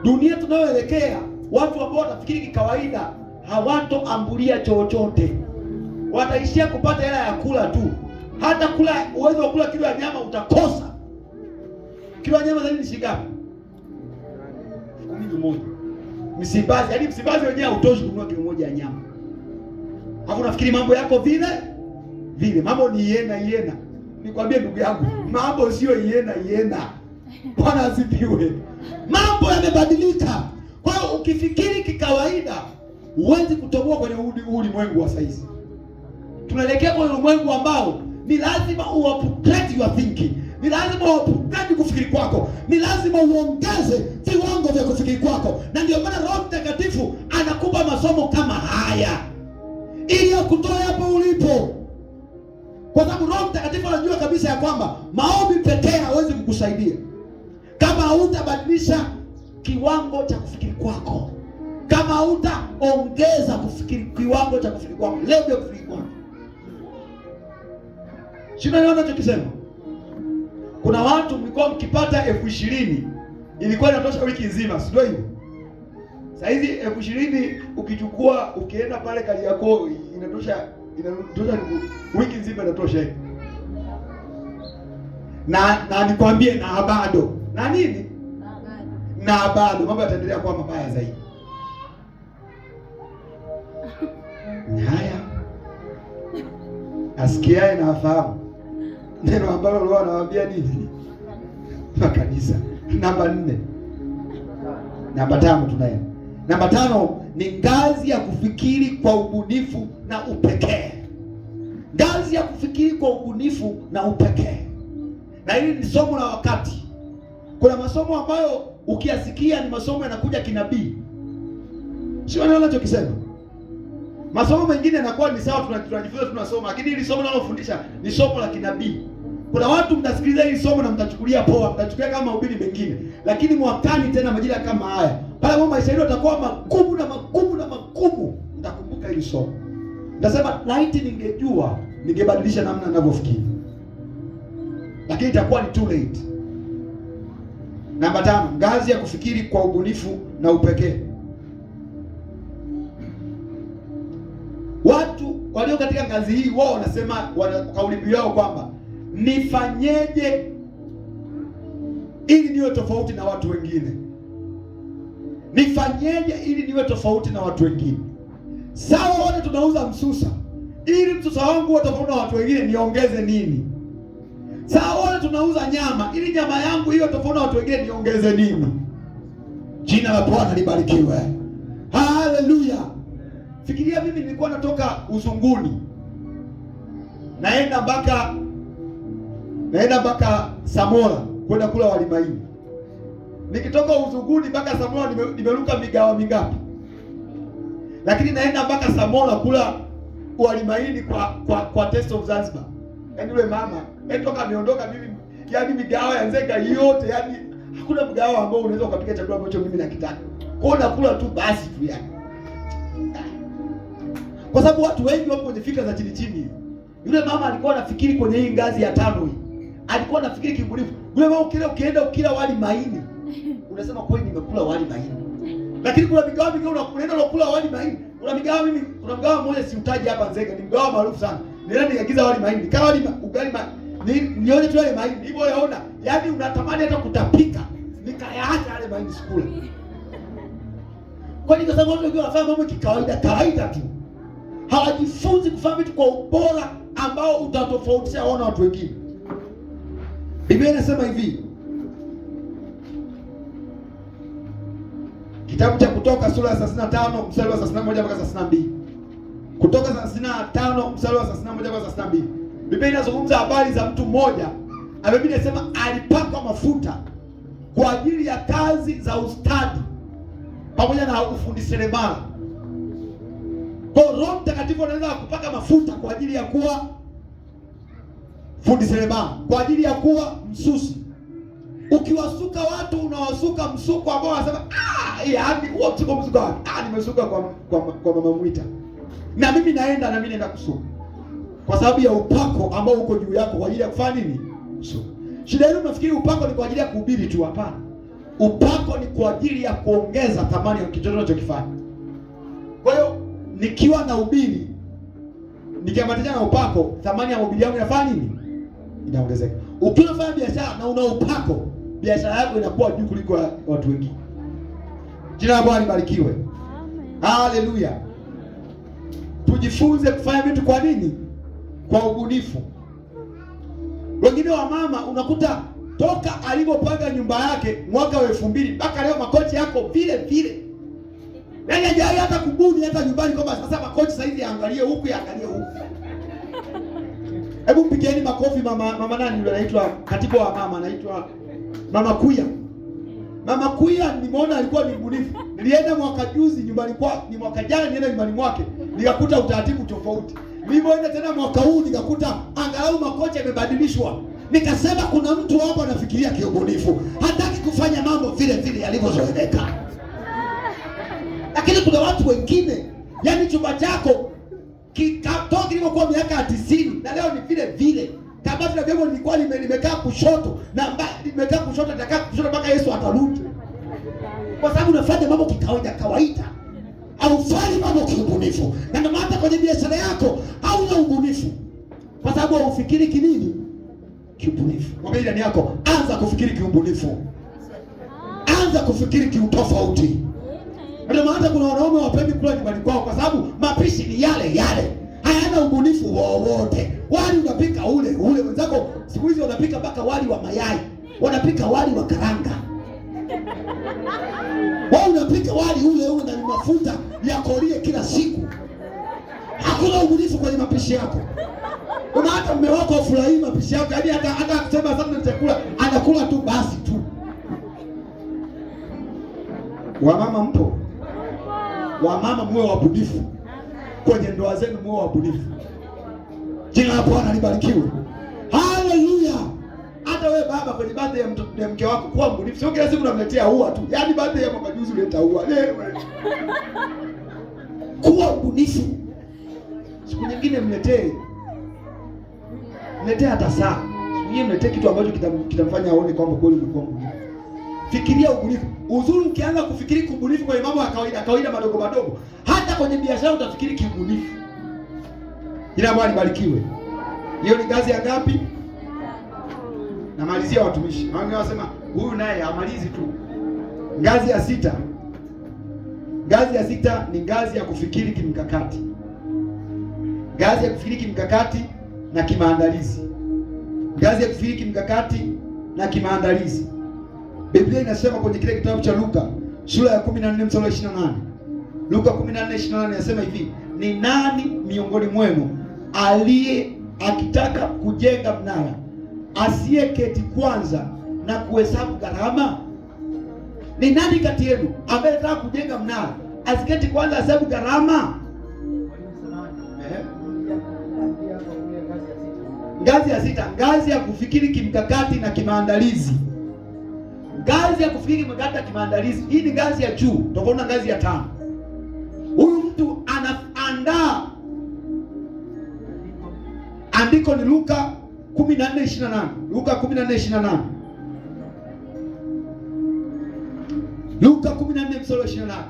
Dunia tunayoelekea, watu ambao watafikiri kikawaida hawatoambulia chochote. Wataishia kupata hela ya kula tu. Hata kula, uwezo wa kula kilo ya nyama utakosa. Kilo ya nyama zaidi ni shilingi ngapi? 10,000. Msibazi, yaani msibazi wenyewe hautoshi kununua kilo moja ya nyama. Hapo unafikiri mambo yako vile? Mambo ni iena. Nikwambie ndugu yangu, mambo sio iena. Bwana asifiwe. Mambo yamebadilika. Kwa hiyo ukifikiri kikawaida, huwezi kutoboa kwenye ulimwengu wa saizi. Tunaelekea kwenye ulimwengu ambao ni lazima upgrade your thinking. Ni lazima upgrade kufikiri kwako. Ni lazima uongeze viwango vya kufikiri kwako. Na ndio maana Roho Mtakatifu anakupa masomo kama haya ili akutoe hapo ulipo. Kwa sababu Roho Mtakatifu anajua kabisa ya kwamba maombi pekee hawezi kukusaidia kama hautabadilisha kiwango cha kufikiri kwako, kama hautaongeza kufikiri kiwango cha kufikiri kwako, level ya kufikiri kwako. Shida ni ninachokisema. Kuna watu mlikuwa mkipata 20,000 ilikuwa inatosha wiki nzima, sio hivyo? Sasa hizi 20,000 ukichukua ukienda pale Kariakoo inatosha wiki nzima, inatosha. Na nikwambie na bado. Na nini? Na bado mambo yataendelea kuwa mabaya zaidi. Haya. Asikiaye na afahamu. Neno ambalo Roho anawaambia nini? Makanisa. Namba 4. Namba 5 tunayo. Namba 5 ni ngazi ya kufikiri kwa ubunifu na upekee. Ngazi ya kufikiri kwa ubunifu na upekee. Na hili ni somo la wakati. Kuna masomo ambayo ukiyasikia ni masomo yanakuja kinabii. Sio neno ninachokisema. Masomo mengine yanakuwa ni sawa, tunajifunza tunasoma, lakini hili somo linalofundisha ni somo la kinabii. Kuna watu mtasikiliza hili somo na mtachukulia poa, mtachukulia kama mahubiri mengine. Lakini mwakani tena majira kama haya, Pale mambo maisha yenu yatakuwa magumu na magumu na magumu, mtakumbuka hili somo. Nasema laiti ningejua, ningebadilisha namna ninavyofikiri. Lakini itakuwa ni too late. Namba 5, ngazi ya kufikiri kwa ubunifu na upekee. Watu walio katika ngazi hii wao wanasema, kauli mbiu yao kwamba nifanyeje ili niwe tofauti na watu wengine? Nifanyeje ili niwe tofauti na watu wengine? Sawa, wote tunauza msusa. Ili msusa wangu uwe tofauti na watu wengine niongeze nini? Sawa, wote tunauza nyama. Ili nyama yangu iwe tofauti na watu wengine niongeze nini? Jina la Bwana libarikiwe. Haleluya. Fikiria mimi nilikuwa natoka uzunguni. Naenda mpaka Samora kwenda kula wali maini. Nikitoka uzunguni mpaka Samora nimeruka migawa mingapi? Lakini naenda mpaka Samora kula wali maini kwa Taste of Zanzibar. Yaani yule mama toka ameondoka mimi, yaani migawa ya Nzega yote, yaani hakuna mgawa ambao unaweza ukapika chakula ambacho mimi nakitaka. Kwa hiyo nakula tu basi tu yani. Kwa sababu watu wengi wapo kwenye fikra za chini chini. Yule mama alikuwa anafikiri kwenye hii ngazi ya 5 hii. Alikuwa anafikiri kibunifu. Yule mama ukienda ukila wali maini, unasema kweli nimekula wali maini. Lakini kuna migawa mingine unaenda unakula wali maini. Kuna mgawa mmoja siutaji hapa Nzega, ni mgawa maarufu sana. Nilienda nikaagiza wali maini. Nikawa ugali nione tu wale maini. Hivyo yaona, yaani unatamani hata kutapika. Nikayaacha yale maini sikula. Kwa nini? Kwa sababu watu wengi wanafanya mambo kawaida tu. Hawajifunzi kufanya vitu kwa ubora ambao utatofautisha wana watu wengine. Biblia inasema hivi. Kitabu cha Kutoka sura ya 35 mstari wa 31 mpaka 32. Kutoka 35 mstari wa 31 mpaka 32. Biblia inazungumza habari za mtu mmoja. Biblia inasema alipakwa mafuta kwa ajili ya kazi za ustadi pamoja na ufundi seremala. Kwa Roho Mtakatifu anaweza kupaka mafuta kwa ajili ya kuwa fundi seremala, kwa ajili ya kuwa msusi. Ukiwasuka watu unawasuka msuko ambao wanasema yaani huo msuko wapi? Nimesuka kwa Mama Mwita. Na mimi naenda kusuka. Kwa sababu ya upako ambao uko juu yako kwa ajili ya kufanya nini? Suka. Shida yenu nafikiri upako ni kwa ajili ya kuhubiri tu, hapana. Upako ni kwa ajili ya kuongeza thamani ya kitu unachokifanya. Kwa hiyo nikiwa na ubiri, nikiambatana na upako, thamani ya ubiri yangu inafanya nini? Inaongezeka. Ukiwa unafanya biashara na una upako, biashara yako inakuwa juu kuliko watu wengine. Jina la Bwana libarikiwe. Amen. Haleluya. Tujifunze kufanya vitu kwa nini? Kwa ubunifu. Wengine wa mama unakuta toka alipopanga nyumba yake mwaka wa 2000 mpaka leo makochi yako vile vile. Yaani hajai hata kubuni hata nyumbani kwamba sasa makochi sasa hivi yaangalie huku yaangalie huku. Hebu mpigeni makofi mama nani yule anaitwa katibu wa mama, anaitwa Mama Kuya. Mama Kuya nimeona alikuwa ni mbunifu. Nilienda mwaka juzi nyumbani kwa, ni mwaka jana nienda nyumbani mwake, nikakuta utaratibu tofauti. Nilipoenda tena mwaka huu nikakuta angalau makochi yamebadilishwa. Nikasema kuna mtu hapa anafikiria kiubunifu. Hataki kufanya mambo vile vile yalivyozoeleka. Lakini kuna watu wengine, yaani chumba chako kikatoka kilivyokuwa miaka 90 na leo ni vile vile. Kabati la vyombo lilikuwa limekaa kushoto na limekaa kushoto, atakaa kushoto mpaka Yesu atarudi. Kwa sababu unafanya mambo kawaida. Haufanyi mambo kiubunifu. Na ndio maana kwenye biashara yako hauna ubunifu. Kwa sababu haufikiri kinini? Kiubunifu. Mwambie ndani yako, anza kufikiri kiubunifu. Anza kufikiri kiutofauti. Ndio maana kuna wanaume wapendi kula nyumbani kwao kwa sababu mapishi ni yale. Hayana ubunifu wowote. Wali unapika ule. Wenzako siku hizi wanapika mpaka wali wa mayai. Wanapika wali wa karanga. Wao unapika wali ule na mafuta ya kolie kila siku. Hakuna ubunifu kwenye mapishi yako. Una hata mume wako afurahii mapishi yako. Yaani hata kusema sana chakula, anakula tu basi tu. Wamama mpo? Wamama mwe wabunifu. Kwenye ndoa zenu mwe wabunifu. Jina la Bwana libarikiwe. Haleluya. Hata wewe baba kwenye birthday ya mke wako kuwa mbunifu. Sio kila siku unamletea ua tu. Yaani birthday ya mwaka juzi uleta ua. Kuwa mbunifu. Siku nyingine mletee hata saa. Siku nyingine mletee kitu ambacho kitamfanya aone kwamba kweli umekuwa mbunifu. Fikiria ubunifu. Uzuri ukianza kufikiri kubunifu kwenye mambo ya kawaida madogo madogo, hata kwenye biashara utafikiri kibunifu. Ila Bwana ibarikiwe. Hiyo ni ngazi ya ngapi? Namalizia watumishi. Wengine wasema huyu naye amalizi tu. Ngazi ya 6. Ngazi ya 6 ni ngazi ya kufikiri kimkakati. Ngazi ya kufikiri kimkakati na kimaandalizi. Ngazi ya kufikiri kimkakati na kimaandalizi. Biblia inasema kwenye kile kitabu cha Luka sura ya 14 mstari wa 28. Luka 14:28 inasema hivi, ni nani miongoni mwenu akitaka kujenga mnara asiyeketi kwanza na kuhesabu gharama? Ni nani kati yenu ambaye anataka kujenga mnara asiketi kwanza ahesabu gharama? Ngazi ya 6, ngazi ya kufikiri kimkakati na kimaandalizi. Ngazi ya kufikiri kimkakati na kimaandalizi, hii ni ngazi ya juu, tofauti na ngazi ya 5. Huyu mtu anaandaa. Andiko ni Luka 14:28. Luka 14:28. Luka 14 mstari wa 28.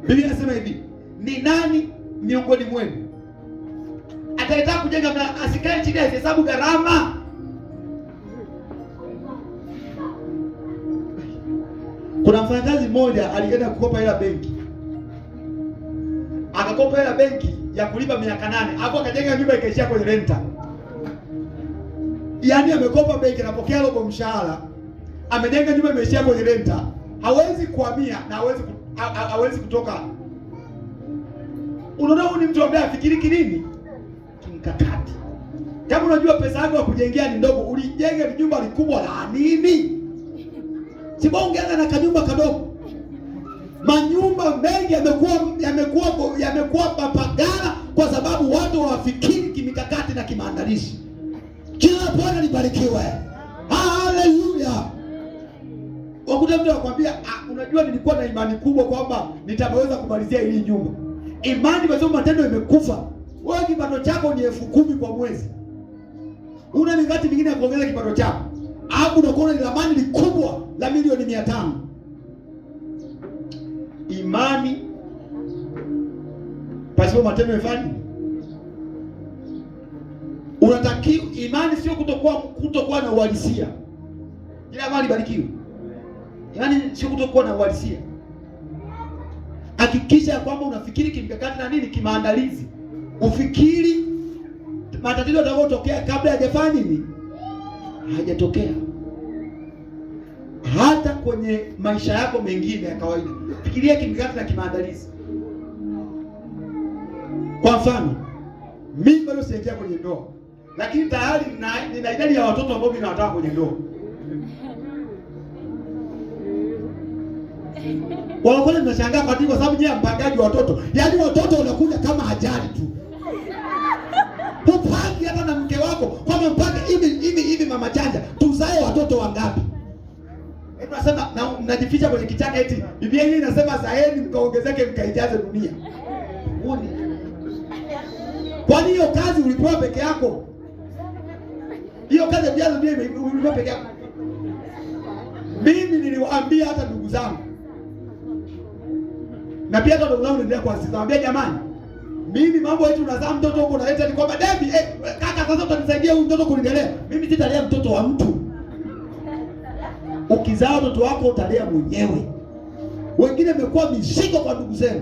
Biblia inasema hivi, ni nani miongoni mwenu atakayetaka kujenga mnara asikae chini ya hesabu gharama? Kuna mfanyakazi mmoja alienda kukopa hela benki. Akakopa hela benki ya kulipa miaka 8, hapo akajenga nyumba ikaishia kwenye renta. Yaani amekopa benki, anapokea robo mshahara, amejenga nyumba imeishia kwenye renta, hawezi kuhamia na hawezi kutoka. Unaona, huyu ni mtu ambaye afikiri kinini? Kimkakati. Kama unajua pesa yako ya kujengea ni ndogo, ulijenge jumba likubwa la nini? Sibongeana na kanyumba kadogo. Manyumba mengi yamekuwa papagana kwa sababu watu hawafikiri kimikakati na kimaandalizi. Kila Bwana libarikiwe. Haleluya. Wakuta mtu anakuambia, unajua nilikuwa na imani kubwa kwamba nitaweza kumalizia hii nyumba. Imani kwa sababu matendo imekufa. Wewe kipato chako ni 10,000 kwa mwezi. Una mikakati mingine ya kuongeza kipato chako. Hapo unakuwa ni ramani likubwa la milioni 500. Imani pasipo matendo ifanye. Unatakiwa imani sio kutokuwa na uhalisia. Ila mali barikiwe. Imani sio kutokuwa na uhalisia. Hakikisha kwamba unafikiri kimkakati na nini, kimaandalizi. Ufikiri matatizo yatakayotokea kabla hajafanya nini? Hajatokea. Hata kwenye maisha yako mengine ya kawaida, fikiria kimkakati na kimaandalizi. Kwa mfano, mimi bado sijaingia kwenye ndoa, lakini tayari nina idadi ya watoto ambao mimi nawataka kwenye ndoa. Wanakwenda tunashangaa kwa sababu nyie mpangaji wa watoto. Yaani watoto wanakuja kama ajali tu. Upangi hata na mke wako kama mpaka hivi mama chanja tuzae watoto wangapi? Unasema na mnajificha kwenye kichaka eti Biblia hii inasema zaeni mkaongezeke mkaijaze dunia. Uone. Kwani hiyo kazi ulipewa peke yako? Hiyo kazi ya kujaza dunia ulipewa peke yako? Mimi niliwaambia hata ndugu zangu. Na pia hata ndugu zangu ndio kuwaambia jamani, mimi mambo yetu unazaa mtoto huko unaleta ni kwamba David, kaka sasa utanisaidia huyu mtoto kunilea. Mimi sitalea mtoto wa mtu. Ukizaa mtoto wako utalea mwenyewe. Wengine wamekuwa mizigo kwa ndugu zenu.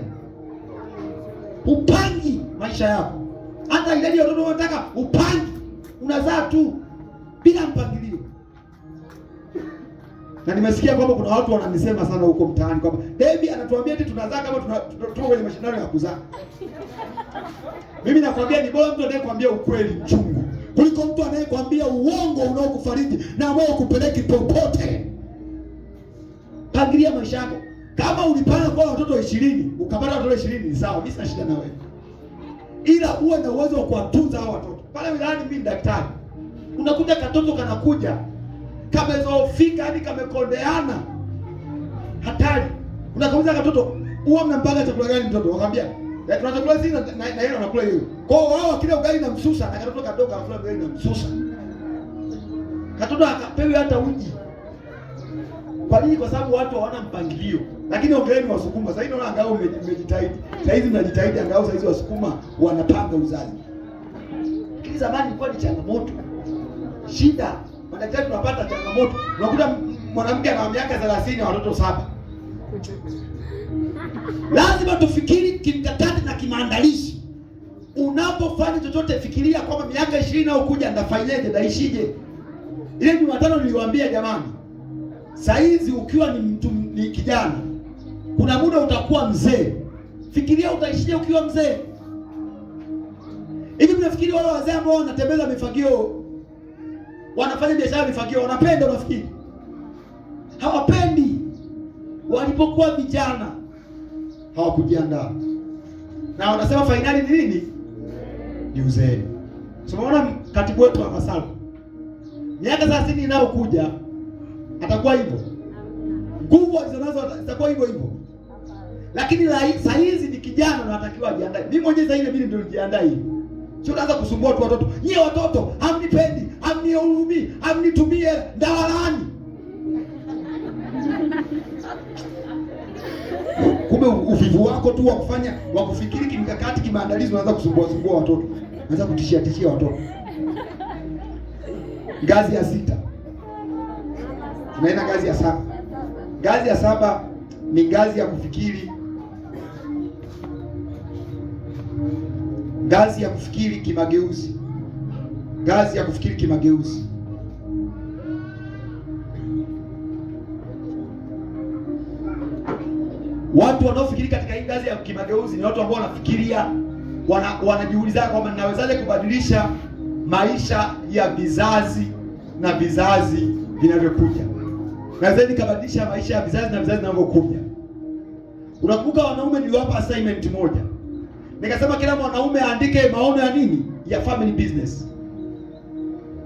Upangi maisha yako. Hata idadi ya watoto unataka upangi. Unazaa tu bila mpangilio. Na nimesikia kwamba kuna watu wananisema sana huko mtaani kwamba David anatuambia eti tunazaa kama tuko kwenye mashindano ya kuzaa. Mimi nakwambia ni bora mtu anayekwambia ukweli mchungu kuliko mtu anayekwambia uongo unaokufariji na ambao ukupeleki popote. Pangilia maisha yako. Kama ulipanga kwa watoto 20, ukapata watoto 20 ni sawa, mimi sina shida na wewe. Ila uwe na uwezo wa kuwatunza hao watoto. Pale wilayani mimi ni daktari. Unakuja katoto kanakuja kamezofika hadi kamekondeana. Hatari. Unakauza katoto, huwa mnampaga chakula gani mtoto? Wakamwambia, tunachakula sisi na yeye anakula hiyo. Kwa hiyo wao kile ugali na msusa, na katoto kadogo anakula ugali na msusa. Katoto akapewi hata uji. Kwa nini? Kwa sababu watu hawana mpangilio. Lakini ongeleni Wasukuma. Sasa hivi naona angalau mmejitahidi. Sasa hizi mnajitahidi angalau sasa hizi Wasukuma wanapanga uzazi. Lakini zamani ilikuwa ni changamoto. Shida, madaktari tunapata changamoto. Unakuta mwanamke ana miaka 30 na watoto 7. Lazima tufikiri kimkakati na kimaandalizi. Unapofanya chochote fikiria kwamba miaka 20 au kuja ndafanyaje, ndaishije. Ile Jumatano niliwaambia jamani, saizi ukiwa ni kijana, kuna muda utakuwa mzee. Fikiria utaishije ukiwa mzee. Hivi mnafikiri wale wazee ambao wanatembeza mifagio, wanafanya biashara ya mifagio, wanapenda? Unafikiri? Hawapendi. Walipokuwa vijana hawakujiandaa. Na wanasema fainali ni nini? Ni uzee. Tumeona katibu wetu wa Masalo, miaka 30 inayokuja atakuwa hivyo. Nguvu alizonazo zitakuwa hivyo hivyo. Lakini saa hizi ni kijana na anatakiwa ajiandae. Mimi mwenyewe sasa hivi ndio nijiandae. Sio naanza kusumbua tu watoto. Nyie watoto hamnipendi, hamnihurumii, hamnitumie ndawalani. Kumbe uvivu wako tu wa kufikiri kimkakati, kimaandalizi, unaanza kusumbua watoto. Unaanza kutishia watoto. Ngazi ya 6. Tunaenda ngazi ya 7. Ngazi ya 7 ni ngazi ya kufikiri. Ngazi ya kufikiri kimageuzi. Ngazi ya kufikiri kimageuzi. Watu wanaofikiri katika hii ngazi ya kimageuzi ni watu ambao wanafikiria, wanajiuliza kwamba ninawezaje kubadilisha maisha ya vizazi na vizazi vinavyokuja. Nawezaje kubadilisha maisha ya vizazi na vizazi vinavyokuja. Unakumbuka wanaume niliwapa assignment moja. Nikasema kila mwanaume aandike maono ya nini? Ya family business.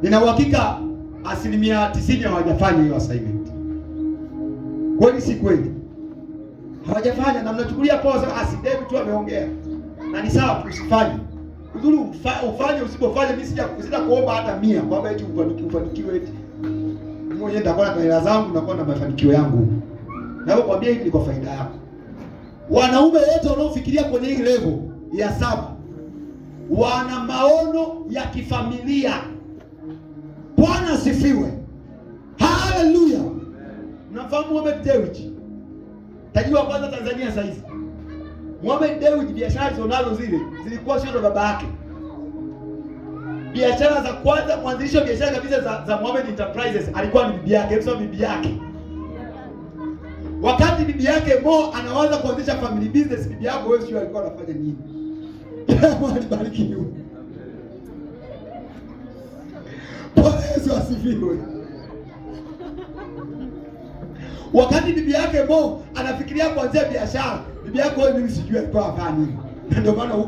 Nina uhakika 90% hawajafanya hiyo assignment. Kweli si kweli? Hawajafanya, na mnachukulia poa sana, David tu ameongea. Na ni sawa, usifanye. Uzuri ufanye, usipofanye mimi sija kuomba hata 100 kwamba eti ufanikiwe eti. Mimi mwenyewe nitakuwa na hela zangu, nakuwa na mafanikio yangu. Na wewe kwambia hivi ni kwa faida yako. Wanaume wote wanaofikiria kwenye hii level ya 7 wana maono ya kifamilia. Bwana asifiwe. Haleluya. Mnafahamu Mohamed Dewji? Tajiri wa kwanza Tanzania sasa hivi. Mohamed Dewji, biashara zonazo zilikuwa sio za baba yake. Biashara za kwanza, mwanzilishi wa biashara kabisa za Mohamed Enterprises alikuwa ni bibi yake, sio bibi yake. Wakati bibi yake Mo anaanza kuanzisha family business, bibi yako wewe sio alikuwa anafanya nini? Mungu alibariki yeye. Bwana Yesu asifiwe. Wakati bibi yake Mo anafikiria kuanzia biashara, bibi yako wewe mimi sijui alikuwa afanya nini. Ndio maana